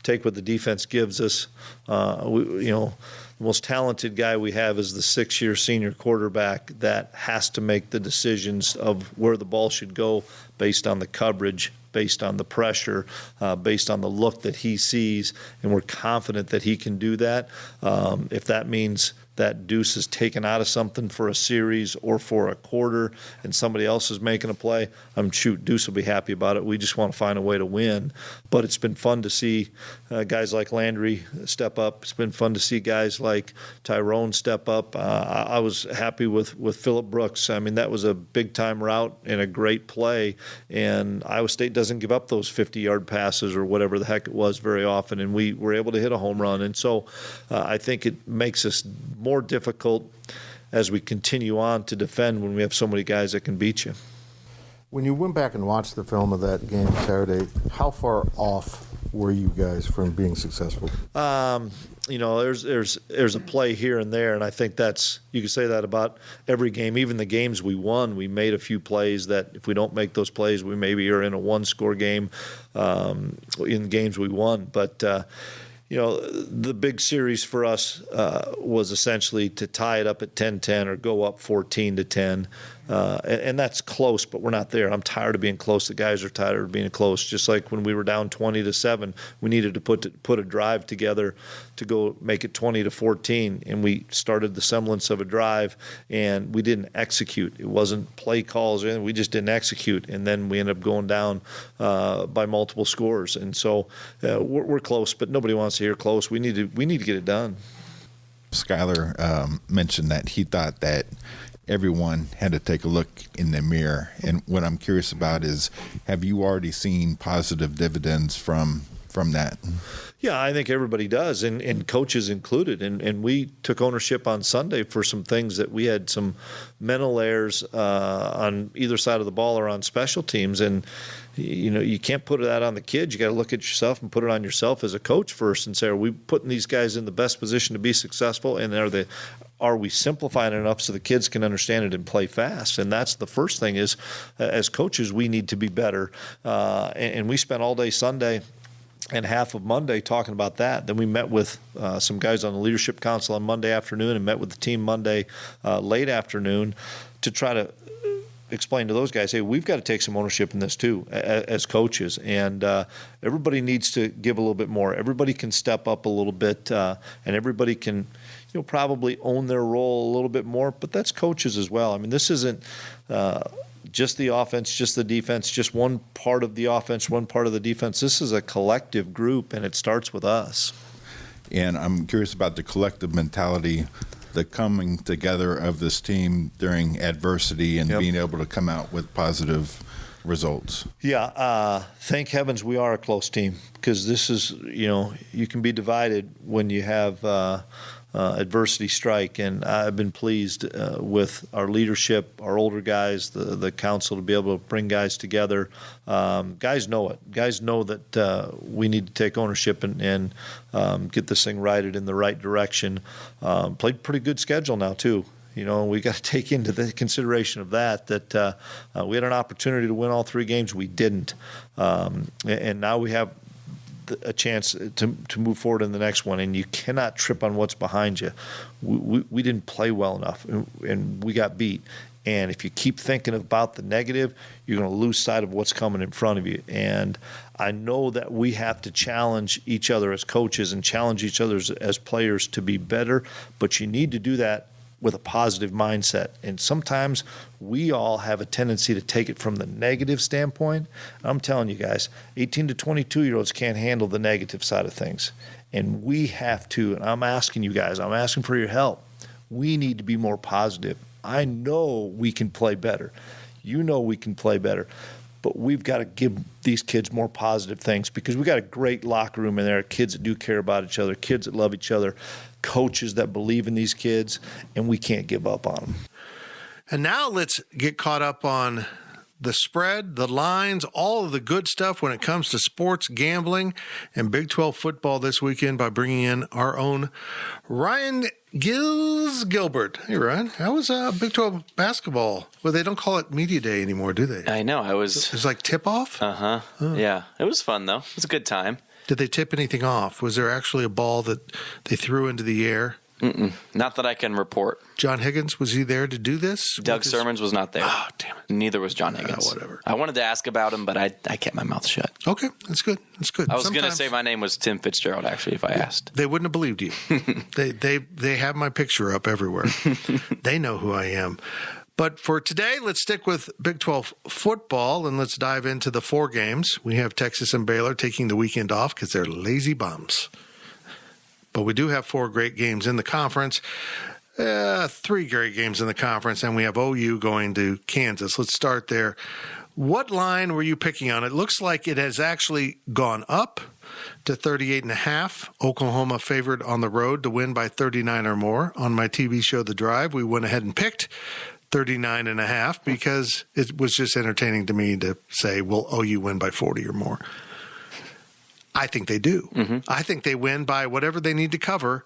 take what the defense gives us. The most talented guy we have is the 6-year senior quarterback that has to make the decisions of where the ball should go based on the coverage, based on the pressure, based on the look that he sees, and we're confident that he can do that. If that means that Deuce is taken out of something for a series or for a quarter and somebody else is making a play, Deuce will be happy about it. We just want to find a way to win. But it's been fun to see guys like Landry step up. It's been fun to see guys like Tyrone step up. I was happy with Phillip Brooks. I mean, that was a big-time route and a great play, and Iowa State doesn't give up those 50-yard passes or whatever the heck it was very often, and we were able to hit a home run. And so I think it makes us more difficult as we continue on to defend when we have so many guys that can beat you. When you went back and watched the film of that game Saturday, how far off were you guys from being successful? There's a play here and there, and I think you can say that about every game. Even the games we won, we made a few plays that if we don't make those plays, we maybe are in a one-score game in games we won. But the big series for us was essentially to tie it up at 10-10 or go up 14-10. And that's close, but we're not there. I'm tired of being close. The guys are tired of being close. Just like when we were down 20-7, we needed to put a drive together to go make it 20-14, and we started the semblance of a drive, and we didn't execute. It wasn't play calls or anything. We just didn't execute, and then we ended up going down by multiple scores. And so we're close, but nobody wants to hear close. We need to get it done. Skyler mentioned that he thought that everyone had to take a look in the mirror. And what I'm curious about is, have you already seen positive dividends from that? Yeah, I think everybody does, and coaches included. And we took ownership on Sunday for some things that we had some mental errors on either side of the ball or on special teams. And, you can't put that on the kids. You got to look at yourself and put it on yourself as a coach first and say, are we putting these guys in the best position to be successful? And are we simplifying it enough so the kids can understand it and play fast? And that's the first thing is, as coaches, we need to be better. And we spent all day Sunday and half of Monday talking about that. Then we met with some guys on the Leadership Council on Monday afternoon and met with the team Monday late afternoon to try to explain to those guys, hey, we've got to take some ownership in this too as coaches. And everybody needs to give a little bit more. Everybody can step up a little bit, and everybody can probably own their role a little bit more, but that's coaches as well. I mean, this isn't just the offense, just the defense, just one part of the offense, one part of the defense. This is a collective group, and it starts with us. And I'm curious about the collective mentality, the coming together of this team during adversity and being able to come out with positive results. Yeah, thank heavens we are a close team, because this is, you can be divided when you have adversity strike, and I've been pleased with our leadership, our older guys, the council, to be able to bring guys together. Guys know it. Guys know that we need to take ownership and get this thing righted in the right direction. Played pretty good schedule now too. We got to take into the consideration of that we had an opportunity to win all 3 games. We didn't, and now we have a chance to move forward in the next one, and you cannot trip on what's behind you. We didn't play well enough, and we got beat. And if you keep thinking about the negative, you're going to lose sight of what's coming in front of you. And I know that we have to challenge each other as coaches and challenge each other as players to be better, but you need to do that with a positive mindset. And sometimes we all have a tendency to take it from the negative standpoint. I'm telling you guys, 18 to 22-year-olds can't handle the negative side of things. And we have to, and I'm asking you guys, I'm asking for your help. We need to be more positive. I know we can play better. You know we can play better. But we've got to give these kids more positive things because we got a great locker room in there, kids that do care about each other, kids that love each other, coaches that believe in these kids, and we can't give up on them. And now let's get caught up on the spread, the lines, all of the good stuff when it comes to sports, gambling, and Big 12 football this weekend by bringing in our own Ryan Gilbert. Hey, Ryan, how was Big 12 basketball? Well, they don't call it Media Day anymore, do they? I know. It's like tip-off? Uh-huh. Oh. Yeah. It was fun, though. It was a good time. Did they tip anything off? Was there actually a ball that they threw into the air? Not that I can report. John Higgins, was he there to do this? Doug Sermons was not there. Oh, damn it. Neither was John Higgins. Whatever. I wanted to ask about him, but I kept my mouth shut. Okay, that's good. That's good. I was going to say my name was Tim Fitzgerald, actually, if I asked. They wouldn't have believed you. They have my picture up everywhere. They know who I am. But for today, let's stick with Big 12 football, and let's dive into the 4 games. We have Texas and Baylor taking the weekend off because they're lazy bums. But we do have 4 great games in the conference, 3 great games in the conference, and we have OU going to Kansas. Let's start there. What line were you picking on? It looks like it has actually gone up to 38.5. Oklahoma favored on the road to win by 39 or more. On my TV show, The Drive, we went ahead and picked 39.5 because it was just entertaining to me to say, will OU win by 40 or more? I think they do. Mm-hmm. I think they win by whatever they need to cover.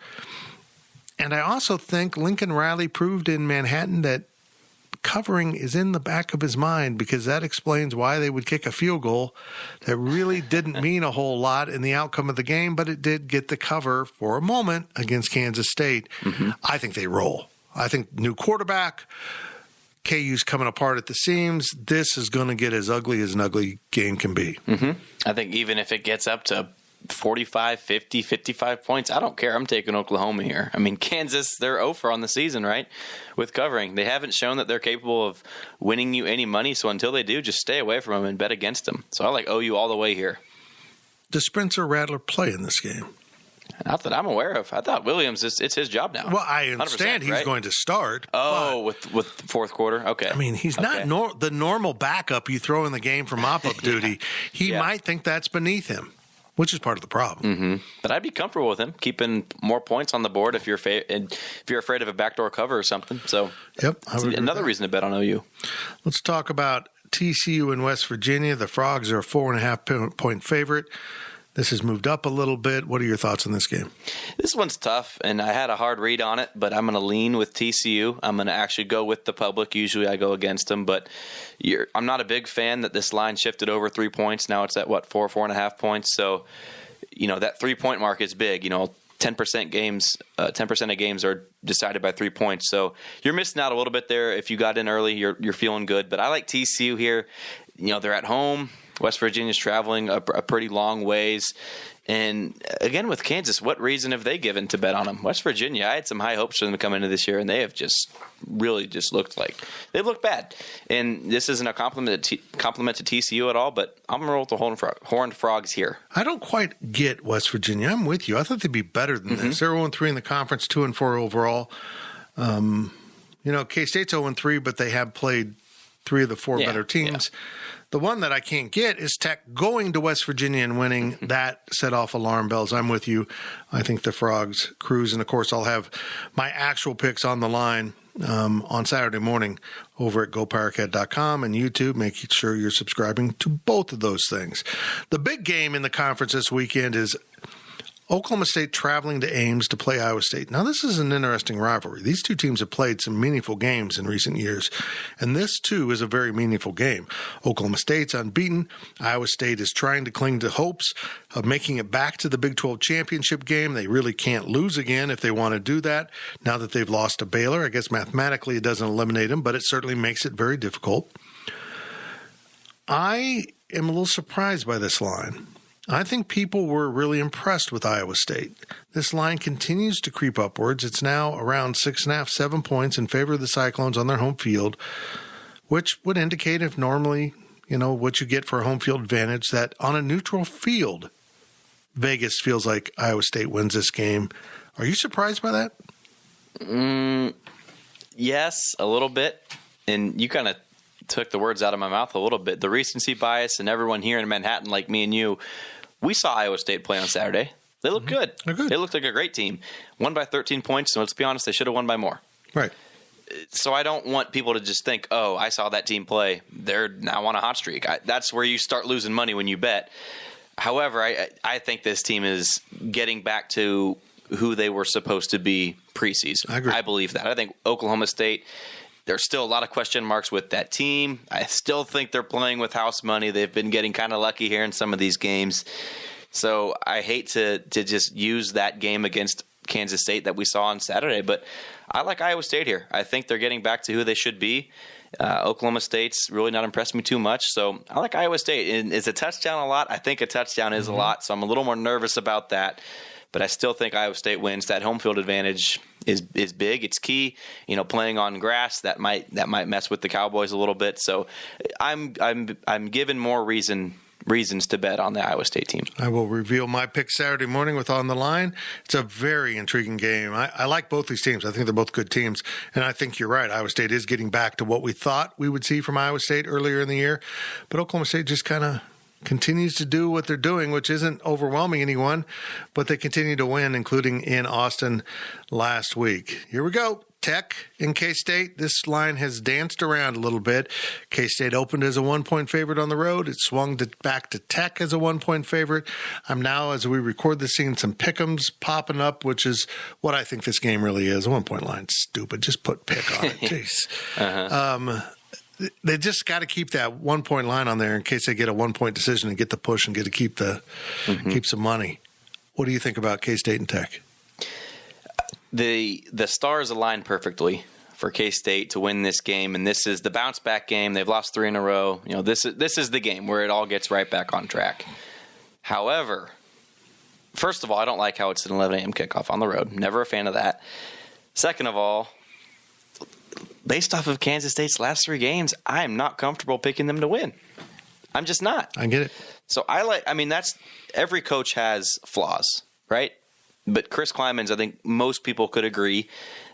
And I also think Lincoln Riley proved in Manhattan that covering is in the back of his mind because that explains why they would kick a field goal that really didn't mean a whole lot in the outcome of the game, but it did get the cover for a moment against Kansas State. Mm-hmm. I think they roll. I think new quarterback, KU's coming apart at the seams. This is going to get as ugly as an ugly game can be. Mm-hmm. I think even if it gets up to 45, 50, 55 points, I don't care. I'm taking Oklahoma here. I mean, Kansas, they're 0-for on the season, right, with covering. They haven't shown that they're capable of winning you any money, so until they do, just stay away from them and bet against them. So I like OU all the way here. Does Spencer Rattler play in this game? Not that I'm aware of. I thought Williams, it's his job now. Well, I understand he's going to start. Oh, with the fourth quarter? Okay. I mean, he's not the normal backup you throw in the game for mop-up duty. He might think that's beneath him, which is part of the problem. Mm-hmm. But I'd be comfortable with him keeping more points on the board if you're afraid of a backdoor cover or something. So yep, another reason to bet on OU. Let's talk about TCU in West Virginia. The Frogs are a 4.5-point favorite. This has moved up a little bit. What are your thoughts on this game? This one's tough, and I had a hard read on it, but I'm going to lean with TCU. I'm going to actually go with the public. Usually I go against them, but I'm not a big fan that this line shifted over 3 points. Now it's at, 4.5 points. So, that 3-point mark is big. 10% games, 10% of games are decided by 3 points. So you're missing out a little bit there. If you got in early, you're feeling good. But I like TCU here. They're at home. West Virginia's traveling a pretty long ways. And again, with Kansas, what reason have they given to bet on them? West Virginia, I had some high hopes for them to come into this year, and they have just really looked like they've looked bad. And this isn't a compliment to TCU at all, but I'm going to roll with the Horned Frogs here. I don't quite get West Virginia. I'm with you. I thought they'd be better than this. They're 0-3 in the conference, 2-4 overall. K-State's 0-3, but they have played 3 of the 4 better teams. Yeah. The one that I can't get is Tech going to West Virginia and winning. That set off alarm bells. I'm with you. I think the Frogs cruise. And, of course, I'll have my actual picks on the line on Saturday morning over at GoPowerCat.com and YouTube. Make sure you're subscribing to both of those things. The big game in the conference this weekend is Oklahoma State traveling to Ames to play Iowa State. Now, this is an interesting rivalry. These two teams have played some meaningful games in recent years, and this, too, is a very meaningful game. Oklahoma State's unbeaten. Iowa State is trying to cling to hopes of making it back to the Big 12 championship game. They really can't lose again if they want to do that. Now that they've lost to Baylor, I guess mathematically it doesn't eliminate them, but it certainly makes it very difficult. I am a little surprised by this line. I think people were really impressed with Iowa State. This line continues to creep upwards. It's now around 6.5, 7 points in favor of the Cyclones on their home field, which would indicate, if normally, what you get for a home field advantage, that on a neutral field, Vegas feels like Iowa State wins this game. Are you surprised by that? Yes, a little bit. And you kind of took the words out of my mouth a little bit. The recency bias, and everyone here in Manhattan, like me and you, we saw Iowa State play on Saturday. They looked good. They're good. They looked like a great team. Won by 13 points, and let's be honest, they should have won by more. Right. So I don't want people to just think, oh, I saw that team play. They're now on a hot streak. That's where you start losing money when you bet. However, I think this team is getting back to who they were supposed to be preseason. I agree. I believe that. I think Oklahoma State, there's still a lot of question marks with that team. I still think they're playing with house money. They've been getting kind of lucky here in some of these games. So I hate to just use that game against Kansas State that we saw on Saturday, but I like Iowa State here. I think they're getting back to who they should be. Oklahoma State's really not impressed me too much, so I like Iowa State. And is a touchdown a lot? I think a touchdown is a lot, so I'm a little more nervous about that. But I still think Iowa State wins. That home field advantage is big. It's key. Playing on grass that might mess with the Cowboys a little bit. So I'm given more reasons to bet on the Iowa State team. I will reveal my pick Saturday morning with On the Line. It's a very intriguing game. I like both these teams. I think they're both good teams. And I think you're right. Iowa State is getting back to what we thought we would see from Iowa State earlier in the year. But Oklahoma State just kind of continues to do what they're doing, which isn't overwhelming anyone, but they continue to win, including in Austin last week. Here we go. Tech in K-State. This line has danced around a little bit. K-State opened as a 1-point favorite on the road. It swung back to Tech as a 1-point favorite. I'm now, as we record this, seeing some pick'ems popping up, which is what I think this game really is. A 1-point line, stupid. Just put pick on it. Jeez. They just got to keep that 1-point line on there in case they get a 1-point decision and get the push and get to keep some money. What do you think about K-State and Tech? The stars align perfectly for K-State to win this game, and this is the bounce back game. They've lost 3 in a row. This is the game where it all gets right back on track. However, first of all, I don't like how it's an 11 a.m. kickoff on the road. Never a fan of that. Second of all, based off of Kansas State's last 3 games, I am not comfortable picking them to win. I'm just not. I get it. So that's every coach has flaws, right? But Chris Kleiman's, I think most people could agree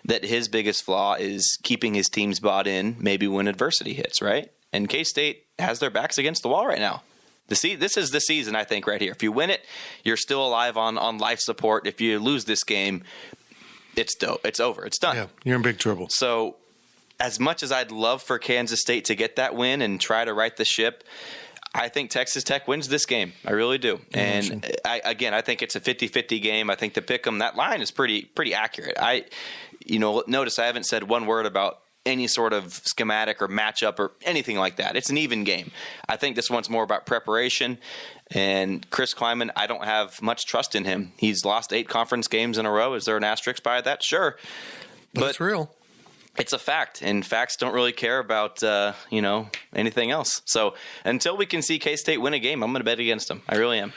that his biggest flaw is keeping his teams bought in, maybe when adversity hits, right? And K-State has their backs against the wall right now. This is the season, I think, right here. If you win it, you're still alive on life support. If you lose this game, it's over. It's done. Yeah, you're in big trouble. So as much as I'd love for Kansas State to get that win and try to right the ship, I think Texas Tech wins this game. I really do. And I think it's a 50-50 game. I think the pick'em, that line is pretty accurate. Notice I haven't said one word about any sort of schematic or matchup or anything like that. It's an even game. I think this one's more about preparation. And Chris Kleiman, I don't have much trust in him. He's lost 8 conference games in a row. Is there an asterisk by that? Sure. But it's real. It's a fact, and facts don't really care about, anything else. So until we can see K-State win a game, I'm going to bet against them. I really am.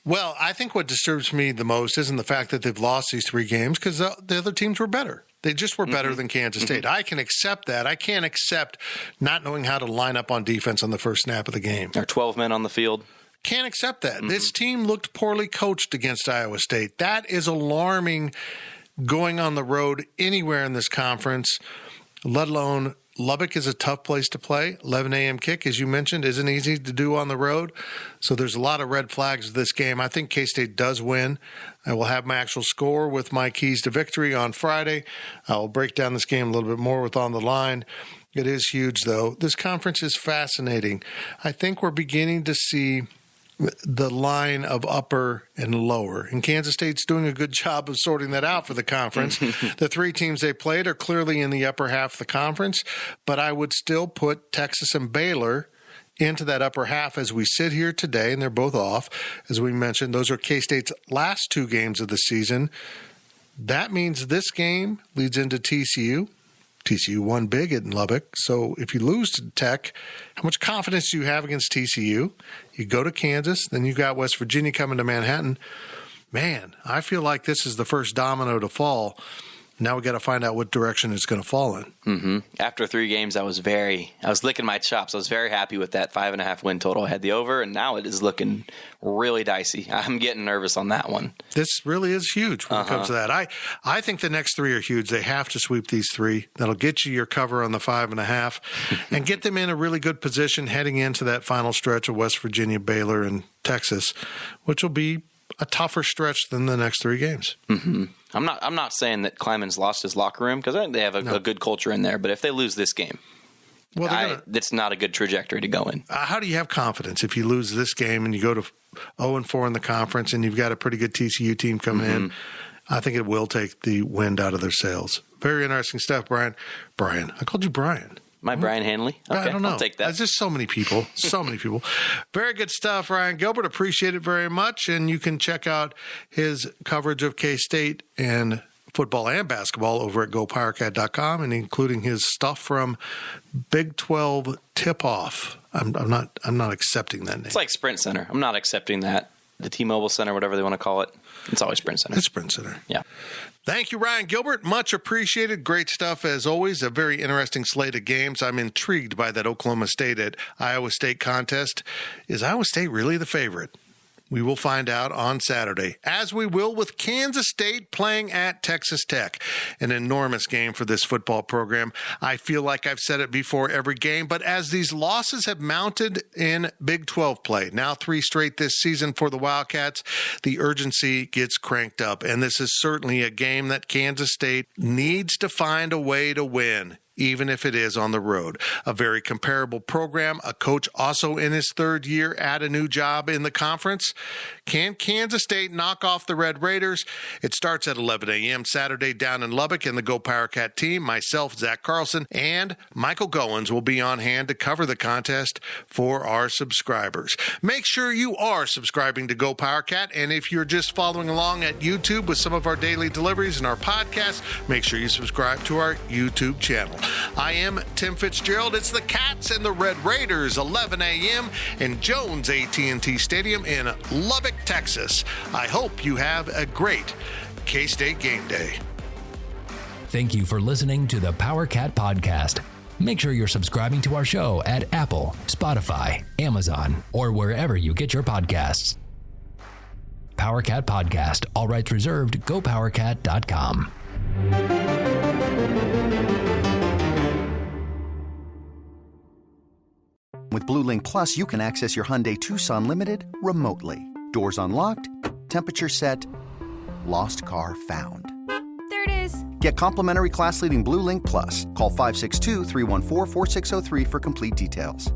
Well, I think what disturbs me the most isn't the fact that they've lost these 3 games, because the other teams were better. They just were better than Kansas State. I can accept that. I can't accept not knowing how to line up on defense on the first snap of the game. Or 12 men on the field. Can't accept that. This team looked poorly coached against Iowa State. That is alarming going on the road anywhere in this conference, let alone Lubbock is a tough place to play. 11 a.m. kick, as you mentioned, isn't easy to do on the road. So there's a lot of red flags with this game. I think K-State does win. I will have my actual score with my keys to victory on Friday. I will break down this game a little bit more with On the Line. It is huge, though. This conference is fascinating. I think we're beginning to see the line of upper and lower. And Kansas State's doing a good job of sorting that out for the conference. The 3 teams they played are clearly in the upper half of the conference, but I would still put Texas and Baylor into that upper half as we sit here today, and they're both off. As we mentioned, those are K-State's last 2 games of the season. That means this game leads into TCU. TCU won big in Lubbock. So if you lose to Tech, how much confidence do you have against TCU? You go to Kansas, then you got West Virginia coming to Manhattan. Man, I feel like this is the first domino to fall. Now we got to find out what direction it's going to fall in. Mm-hmm. After 3 games, I was licking my chops. I was very happy with that 5.5 win total. I had the over, and now it is looking really dicey. I'm getting nervous on that one. This really is huge when it comes to that. I think the next 3 are huge. They have to sweep these 3. That'll get you your cover on the 5.5 and get them in a really good position heading into that final stretch of West Virginia, Baylor, and Texas, which will be a tougher stretch than the next 3 games. Mm-hmm. I'm not saying that Kleiman's lost his locker room, because I think they have a good culture in there. But if they lose this game, it's not a good trajectory to go in. How do you have confidence if you lose this game and you go to 0-4 in the conference and you've got a pretty good TCU team coming in? I think it will take the wind out of their sails. Very interesting stuff, Brian. Brian, I called you Brian. Brian Hanley? Okay, I don't know. I'll take that. There's just so many people. So many people. Very good stuff, Ryan Gilbert. Appreciate it very much. And you can check out his coverage of K-State and football and basketball over at GoPowerCat.com, and including his stuff from Big 12 Tip-Off. I'm not accepting that name. It's like Sprint Center. I'm not accepting that. The T-Mobile Center, whatever they want to call it. It's always Sprint Center. It's Sprint Center. Yeah. Thank you, Ryan Gilbert. Much appreciated. Great stuff as always. A very interesting slate of games. I'm intrigued by that Oklahoma State at Iowa State contest. Is Iowa State really the favorite? We will find out on Saturday, as we will with Kansas State playing at Texas Tech. An enormous game for this football program. I feel like I've said it before every game, but as these losses have mounted in Big 12 play, now 3 straight this season for the Wildcats, the urgency gets cranked up. And this is certainly a game that Kansas State needs to find a way to win, even if it is on the road. A very comparable program, a coach also in his 3rd year at a new job in the conference. Can Kansas State knock off the Red Raiders? It starts at 11 a.m. Saturday down in Lubbock, and the Go Power Cat team, myself, Zach Carlson, and Michael Goins will be on hand to cover the contest for our subscribers. Make sure you are subscribing to Go Power Cat, and if you're just following along at YouTube with some of our daily deliveries and our podcasts, make sure you subscribe to our YouTube channel. I am Tim Fitzgerald. It's the Cats and the Red Raiders, 11 a.m. in Jones AT&T Stadium in Lubbock, Texas. I hope you have a great K-State game day. Thank you for listening to the Power Cat Podcast. Make sure you're subscribing to our show at Apple, Spotify, Amazon, or wherever you get your podcasts. Power Cat Podcast. All rights reserved. GoPowerCat.com. With Blue Link Plus, you can access your Hyundai Tucson Limited remotely. Doors unlocked, temperature set, lost car found. There it is. Get complimentary class-leading Blue Link Plus. Call 562-314-4603 for complete details.